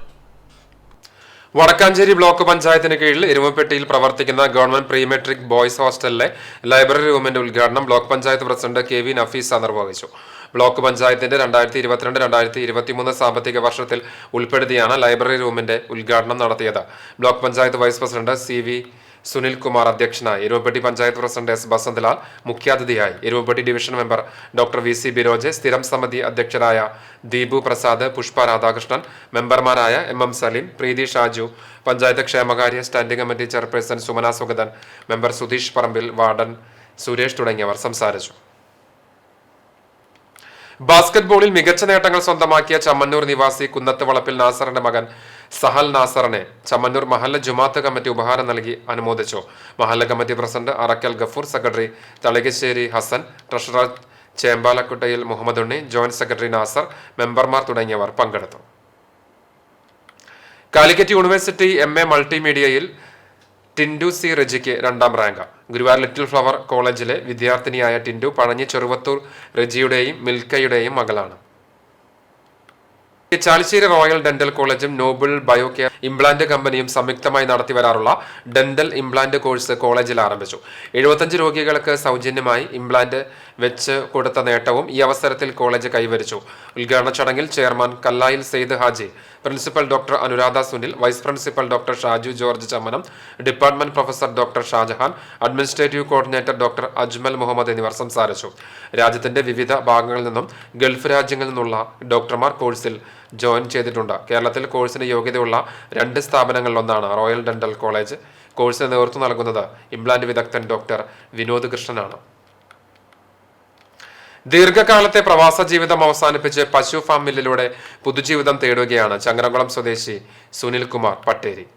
Vadakkanchery block പഞ്ചായത്തിന് കീഴിൽ എരുമപ്പെട്ടിയിൽ പ്രവർത്തിക്കുന്ന ഗവൺമെന്റ് പ്രീ മെട്രിക് ബോയ്സ് ഹോസ്റ്റലിലെ ലൈബ്രറി റൂമിന്റെ ഉദ്ഘാടനം block panchayat president KV Nafeesa നിർവഹിച്ചു. ബ്ലോക്ക് പഞ്ചായത്തിന്റെ 2022-2023 സാമ്പത്തിക വർഷത്തിൽ ഉൾപ്പെടുത്തിയാണ് ലൈബ്രറി റൂമിന്റെ ഉദ്ഘാടനം നടത്തിയത്. Block panchayat vice president CV Sunilkumar അധ്യക്ഷനായി. എരുമപ്പെട്ടി പഞ്ചായത്ത് പ്രസിഡന്റ് S ബസന്തലാൽ മുഖ്യാതിഥിയായി. Erumapetty division member doctor VC Biroj, സ്ഥിരം സമിതി അധ്യക്ഷരായ ദീപു പ്രസാദ്, പുഷ്പ രാധാകൃഷ്ണൻ, മെമ്പർമാരായ MM സലീം, പ്രീതി ഷാജു, പഞ്ചായത്ത് ക്ഷേമകാര്യ standing committee chairperson Sumana Sugathan, member Sudheesh Parambil, warden Suresh തുടങ്ങിയവർ സംസാരിച്ചു. ബാസ്കറ്റ്ബോളിൽ മികച്ച നേട്ടങ്ങൾ സ്വന്തമാക്കിയ ചമ്മന്നൂർ നിവാസി കുന്നത്ത് വളപ്പിൽ നാസറിന്റെ മകൻ സഹൽ നാസറിനെ ചമ്മന്നൂർ മഹല്ല ജുമാത്ത് കമ്മിറ്റി ഉപഹാരം നൽകി അനുമോദിച്ചു. മഹല്ല committee president Arakkal Gafoor, secretary Thalikassery Hasan, treasurer Chembalakkuttayil Muhammad Unni, joint secretary Nasar, മെമ്പർമാർ തുടങ്ങിയവർ പങ്കെടുത്തു. കാലിക്കറ്റ് യൂണിവേഴ്സിറ്റി MA മൾട്ടിമീഡിയയിൽ ടിൻഡു C റജിക്ക് 2ാം റാങ്ക്. ഗുരുവായൂർ ലിറ്റിൽ ഫ്ലവർ കോളേജിലെ വിദ്യാർത്ഥിനിയായ ടിൻഡു പഴഞ്ഞി ചെറുവത്തൂർ റജിയുടെയും മിൽക്കയുടെയും മകളാണ്. ചാലിശ്ശേരി റോയൽ ഡെന്റൽ കോളേജും നോബിൾ ബയോ കെയർ ഇംപ്ലാന്റ് കമ്പനിയും സംയുക്തമായി നടത്തിവരാറുള്ള ഡെന്റൽ ഇംപ്ലാന്റ് കോഴ്സ് കോളേജിൽ ആരംഭിച്ചു. 75 രോഗികൾക്ക് സൗജന്യമായി ഇംപ്ലാന്റ് വെച്ച് കൊടുത്ത നേട്ടവും ഈ അവസരത്തിൽ കോളേജ് കൈവരിച്ചു. ഉദ്ഘാടന ചടങ്ങിൽ chairman Kallayil Sayed Haji, principal doctor Anuradha Sunil, vice principal doctor Shaju George Chammanam, department professor doctor Shajahan, administrative coordinator doctor Ajmal Muhammad എന്നിവർ സംസാരിച്ചു. രാജ്യത്തിന്റെ വിവിധ ഭാഗങ്ങളിൽ നിന്നും ഗൾഫ് രാജ്യങ്ങളിൽ നിന്നുള്ള ഡോക്ടർമാർ കോഴ്സിൽ ജോയിൻ ചെയ്തിട്ടുണ്ട്. കേരളത്തിൽ കോഴ്സിന് യോഗ്യതയുള്ള 2 സ്ഥാപനങ്ങളിലൊന്നാണ് റോയൽ ഡെന്റൽ കോളേജ്. കോഴ്സിന് നേതൃത്വം നൽകുന്നത് ഇംപ്ലാന്റ് വിദഗ്ധൻ ഡോക്ടർ വിനോദ് കൃഷ്ണനാണ്. ദീർഘകാലത്തെ പ്രവാസ ജീവിതം അവസാനിപ്പിച്ച് പശു ഫാം മില്ലിലൂടെ പുതുജീവിതം തേടുകയാണ് ചങ്ങരംകുളം സ്വദേശി സുനിൽകുമാർ പട്ടേരി.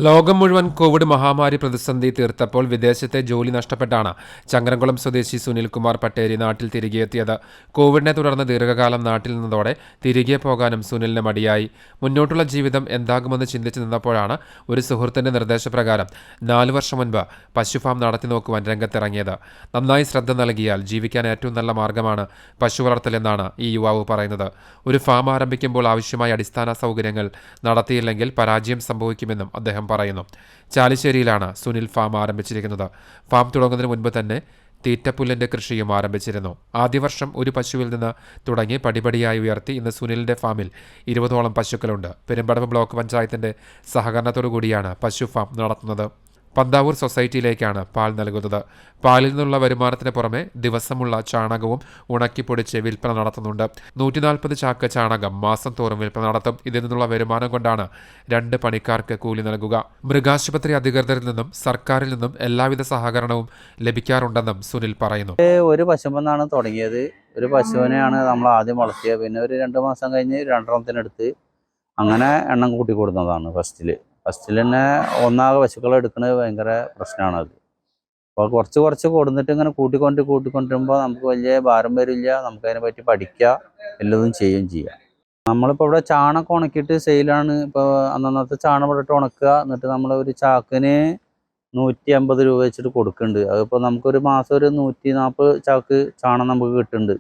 ലോകം മുഴുവൻ കോവിഡ് മഹാമാരി പ്രതിസന്ധി തീർത്തപ്പോൾ വിദേശത്തെ ജോലി നഷ്ടപ്പെട്ടാണ് ചങ്ങരംകുളം സ്വദേശി സുനിൽകുമാർ പട്ടേരി നാട്ടിൽ തിരികെ എത്തിയത്. കോവിഡിനെ തുടർന്ന് ദീർഘകാലം നാട്ടിൽ നിന്നതോടെ തിരികെ പോകാനും സുനിലിന് മടിയായി. മുന്നോട്ടുള്ള ജീവിതം എന്താകുമെന്ന് ചിന്തിച്ചു നിന്നപ്പോഴാണ് ഒരു സുഹൃത്തിന്റെ നിർദ്ദേശപ്രകാരം 4 വർഷം മുൻപ് പശുഫാം നടത്തി നോക്കുവാൻ രംഗത്തിറങ്ങിയത്. നന്നായി ശ്രദ്ധ നൽകിയാൽ ജീവിക്കാൻ ഏറ്റവും നല്ല മാർഗമാണ് പശു വളർത്തലെന്നാണ് ഈ യുവാവ് പറയുന്നത്. ഒരു ഫാം ആരംഭിക്കുമ്പോൾ ആവശ്യമായ അടിസ്ഥാന സൗകര്യങ്ങൾ നടത്തിയില്ലെങ്കിൽ പരാജയം സംഭവിക്കുമെന്നും അദ്ദേഹം പറയുന്നു. ചാലിശ്ശേരിയിലാണ് സുനിൽ ഫാം ആരംഭിച്ചിരിക്കുന്നത്. ഫാം തുടങ്ങുന്നതിന് മുൻപ് തന്നെ തീറ്റപ്പുല്ലിന്റെ കൃഷിയും ആരംഭിച്ചിരുന്നു. ആദ്യ വർഷം ഒരു പശുവിൽ നിന്ന് തുടങ്ങി പടിപടിയായി ഉയർത്തി ഇന്ന് സുനിലിന്റെ ഫാമിൽ 20ഓളം പശുക്കളുണ്ട്. പെരുമ്പടവ് ബ്ലോക്ക് പഞ്ചായത്തിന്റെ സഹകരണത്തോടുകൂടിയാണ് പശു ഫാം നടത്തുന്നത്. പന്താവൂർ സൊസൈറ്റിയിലേക്കാണ് പാൽ നൽകുന്നത്. പാലിൽ നിന്നുള്ള വരുമാനത്തിന് പുറമെ ദിവസമുള്ള ചാണകവും ഉണക്കിപ്പൊടിച്ച് വിൽപ്പന നടത്തുന്നുണ്ട്. 140 ചാക്ക് ചാണകം മാസം തോറും വിൽപ്പന നടത്തും. ഇതിൽ നിന്നുള്ള വരുമാനം കൊണ്ടാണ് 2 പണിക്കാർക്ക് കൂലി നൽകുക. മൃഗാശുപത്രി അധികൃതരിൽ നിന്നും സർക്കാരിൽ നിന്നും എല്ലാവിധ സഹകരണവും ലഭിക്കാറുണ്ടെന്നും സുനിൽ പറയുന്നു. ഒരു പശുമെന്നാണ് തുടങ്ങിയത്. ഒരു പശുവിനെയാണ് നമ്മൾ ആദ്യം വളർത്തിയത്. പിന്നെ ഒരു 2 മാസം കഴിഞ്ഞ് 2എണ്ണത്തിനെടുത്ത് അങ്ങനെ എണ്ണം കൂട്ടി കൊടുക്കുന്നതാണ്. ഫസ്റ്റിൽ തന്നെ ഒന്നാകെ പശുക്കളെ എടുക്കുന്നത് ഭയങ്കര പ്രശ്നമാണത്. അപ്പോൾ കുറച്ച് കൊടുത്തിട്ട് ഇങ്ങനെ കൂട്ടിക്കൊണ്ടിരുമ്പോൾ നമുക്ക് വലിയ ഭാരം വരില്ല. നമുക്കതിനെ പറ്റി പഠിക്കുക, എല്ലതും ചെയ്യുകയും ചെയ്യാം. നമ്മളിപ്പോൾ ഇവിടെ ചാണകം ഉണക്കിയിട്ട് സെയിലാണ്. ഇപ്പോൾ അന്നത്തെ ചാണകം ഇട്ടിട്ട് ഉണക്കുക. എന്നിട്ട് നമ്മൾ ഒരു ചാക്കിന് 150 രൂപ വെച്ചിട്ട് കൊടുക്കുന്നുണ്ട്. അതിപ്പോൾ നമുക്കൊരു മാസം ഒരു 140 ചാക്ക് ചാണകം നമുക്ക് കിട്ടുന്നുണ്ട്.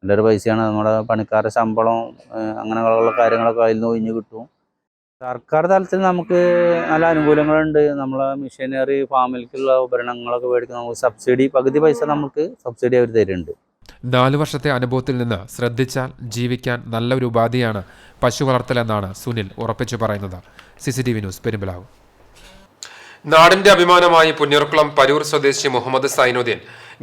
നല്ലൊരു പൈസയാണ്. നമ്മുടെ പണിക്കാരുടെ ശമ്പളം അങ്ങനെയുള്ള കാര്യങ്ങളൊക്കെ അതിൽ നിന്ന് ഒഴിഞ്ഞ് കിട്ടും. സർക്കാർ തലത്തിൽ നമുക്ക് നല്ല അനുകൂലങ്ങളുണ്ട്. നമ്മളെ മിഷനറി ഫാമിലേക്കുള്ള ഉപകരണങ്ങളൊക്കെ മേടിക്കുന്ന നമുക്ക് സബ്സിഡി, പകുതി പൈസ നമുക്ക് സബ്സിഡി അവർ തരുന്നുണ്ട്. 4 വർഷത്തെ അനുഭവത്തിൽ നിന്ന് ശ്രദ്ധിച്ചാൽ ജീവിക്കാൻ നല്ലൊരു ഉപാധിയാണ് പശു വളർത്തലെന്നാണ് സുനിൽ ഉറപ്പിച്ചു പറയുന്നത്. CCTV news Perumbalavu. നാടിന്റെ അഭിമാനമായി പുന്നൂർക്കുളം പരൂർ സ്വദേശി മുഹമ്മദ് സൈനുദ്ദീൻ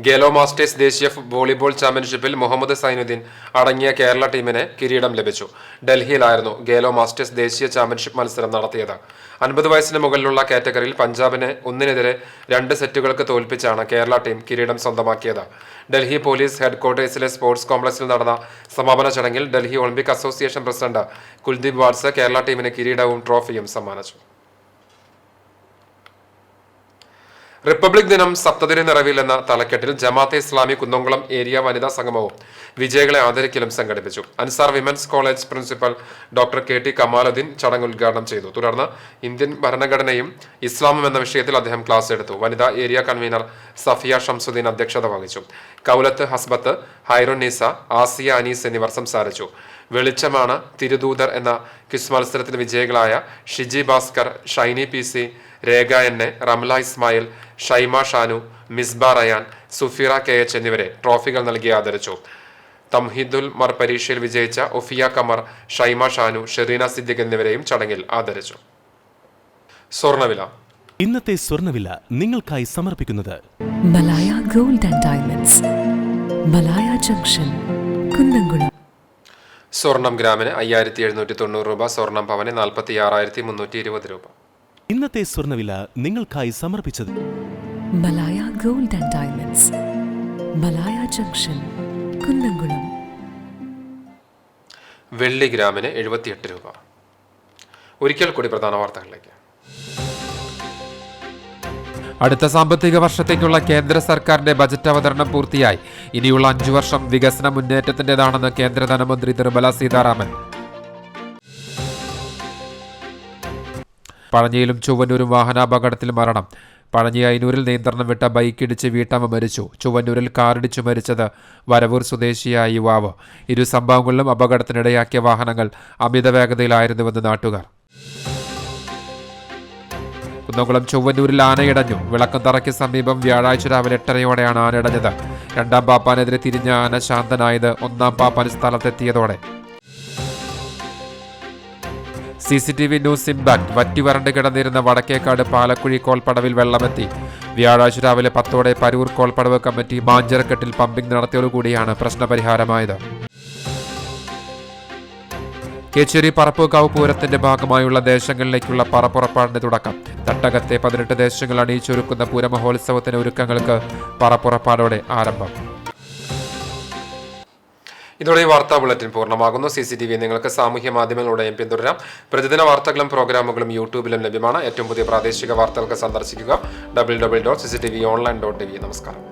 ഗേലോ മാസ്റ്റേഴ്സ് ദേശീയ വോളിബോൾ ചാമ്പ്യൻഷിപ്പിൽ മുഹമ്മദ് സൈനുദ്ദീൻ അടങ്ങിയ കേരള ടീമിന് കിരീടം ലഭിച്ചു. ഡൽഹിയിലായിരുന്നു ഗേലോ മാസ്റ്റേഴ്സ് ദേശീയ ചാമ്പ്യൻഷിപ്പ് മത്സരം നടത്തിയത്. 50 വയസ്സിന് മുകളിലുള്ള കാറ്റഗറിയിൽ പഞ്ചാബിനെ 1-2 സെറ്റുകൾക്ക് തോൽപ്പിച്ചാണ് കേരള ടീം കിരീടം സ്വന്തമാക്കിയത്. ഡൽഹി പോലീസ് ഹെഡ്ക്വാർട്ടേഴ്സിലെ സ്പോർട്സ് കോംപ്ലക്സിൽ നടന്ന സമാപന ചടങ്ങിൽ Delhi olympic association president Kuldeep Vats Kerala ടീമിന് കിരീടവും ട്രോഫിയും സമ്മാനിച്ചു. റിപ്പബ്ലിക് ദിനം സപ്തതിരി നിറവിൽ എന്ന തലക്കെട്ടിൽ ജമാഅത്തെ ഇസ്ലാമി കുന്നംകുളം ഏരിയ വനിതാ സംഗമവും വിജയികളെ ആദരിക്കലും സംഘടിപ്പിച്ചു. Ansar women's college principal doctor KT Kamaluddin ചടങ്ങ് ഉദ്ഘാടനം ചെയ്തു. തുടർന്ന് ഇന്ത്യൻ ഭരണഘടനയും ഇസ്ലാമും എന്ന വിഷയത്തിൽ അദ്ദേഹം ക്ലാസ് എടുത്തു. വനിതാ ഏരിയ കൺവീനർ സഫിയ ഷംസുദ്ദീൻ അധ്യക്ഷത വഹിച്ചു. കൗലത്ത് ഹസ്ബത്ത്, ഹൈറുന്നീസ, ആസിയ അനീസ് എന്നിവർ സംസാരിച്ചു. വെളിച്ചമാണ് തിരുദൂതർ എന്ന ക്വിസ് മത്സരത്തിൽ വിജയികളായ ഷിജി ഭാസ്കർ, ഷൈനി PC, രേഖ എന്നെ, റംല ഇസ്മായിൽ, ഷൈമ ഷാനു, മിസ്ബ റയാൻ, സുഫിറ KH എന്നിവരെ ട്രോഫികൾ നൽകി ആദരിച്ചു. തംഹീദുൽ മർ പരീക്ഷയിൽ വിജയിച്ച ഒഫിയ കമർ, ഷൈമ ഷാനു, ഷെറീന സിദ്ദിഖ് എന്നിവരെയും ചടങ്ങിൽ ആദരിച്ചു. സ്വർണ്ണവില. ഇന്നത്തെ സ്വർണ്ണവില നിങ്ങൾക്കായി സമർപ്പിക്കുന്നത് Malaya gold and diamonds, Malaya junction, Kunnamkulam. സ്വർണം ഗ്രാമിന് 5790 രൂപ, സ്വർണം പവന് 46,320 രൂപ. ഇന്നത്തെ സ്വർണ്ണവില നിങ്ങൾക്കായി സമർപ്പിച്ചത് Malaya gold and diamonds, Malaya junction, Kunnamkulam. വെള്ളി ഗ്രാമിന് 78 രൂപ. ഒരിക്കൽ കൂടി പ്രധാന വാർത്തകളിലേക്ക്. അടുത്ത സാമ്പത്തിക വർഷത്തേക്കുള്ള കേന്ദ്ര സർക്കാരിന്റെ ബജറ്റ് അവതരണം പൂർത്തിയായി. ഇനിയുള്ള 5 വർഷം വികസന മുന്നേറ്റത്തിന്റേതാണെന്ന് കേന്ദ്ര ധനമന്ത്രി നിർമ്മല സീതാരാമൻ. പഴഞ്ഞിയിലും ചൊവ്വന്നൂരും വാഹനാപകടത്തിൽ മരണം. പഴഞ്ഞി അയനൂരിൽ നിയന്ത്രണം വിട്ട ബൈക്കിടിച്ച് വീട്ടമ്മ മരിച്ചു. ചൊവ്വന്നൂരിൽ കാറിടിച്ചു മരിച്ചത് വരവൂർ സ്വദേശിയായ യുവാവ്. 2 സംഭവങ്ങളിലും അപകടത്തിനിടയാക്കിയ വാഹനങ്ങൾ അമിത വേഗതയിലായിരുന്നുവെന്ന് നാട്ടുകാർ. കുന്നംകുളം ചൊവ്വന്നൂരിൽ ആനയിടഞ്ഞു. വിളക്കംതറയ്ക്ക് സമീപം വ്യാഴാഴ്ച രാവിലെ 8:30യോടെയാണ് ആനയിടഞ്ഞത്. 2ാം പാപ്പാനെതിരെ തിരിഞ്ഞ ആന ശാന്തനായത് 1ാം പാപ്പാൻ സ്ഥലത്തെത്തിയതോടെ. CCTV news impact. വറ്റി വരണ്ട് കിടന്നിരുന്ന വടക്കേക്കാട് പാലക്കുഴി കോൾപ്പടവിൽ വെള്ളമെത്തി. വ്യാഴാഴ്ച രാവിലെ 10ഓടെ പരൂർ കോൾപ്പടവ് കമ്മിറ്റി മാഞ്ചരക്കെട്ടിൽ പമ്പിംഗ് നടത്തിയോടുകൂടിയാണ് പ്രശ്നപരിഹാരമായത്. കേച്ചേരി പറപ്പൂക്കാവ് പൂരത്തിന്റെ ഭാഗമായുള്ള ദേശങ്ങളിലേക്കുള്ള പറപ്പുറപ്പാടിന് തുടക്കം. തട്ടകത്തെ 18 ദേശങ്ങൾ അണിയിച്ചൊരുക്കുന്ന പൂരമഹോത്സവത്തിന് ഒരുക്കങ്ങൾക്ക് പറപ്പുറപ്പാടോടെ ആരംഭം. ഇതോടെ വാർത്താ ബുള്ളറ്റിൻ പൂർണ്ണമാകുന്നു. CCTV നിങ്ങൾക്ക് സാമൂഹ്യ മാധ്യമങ്ങളിലൂടെയും പിന്തുടരാം. പ്രതിദിന വാർത്തകളും പ്രോഗ്രാമുകളും യൂട്യൂബിലും ലഭ്യമാണ്. ഏറ്റവും പുതിയ പ്രാദേശിക വാർത്തകൾക്ക് സന്ദർശിക്കുക www.cctv.online.tv. നമസ്കാരം.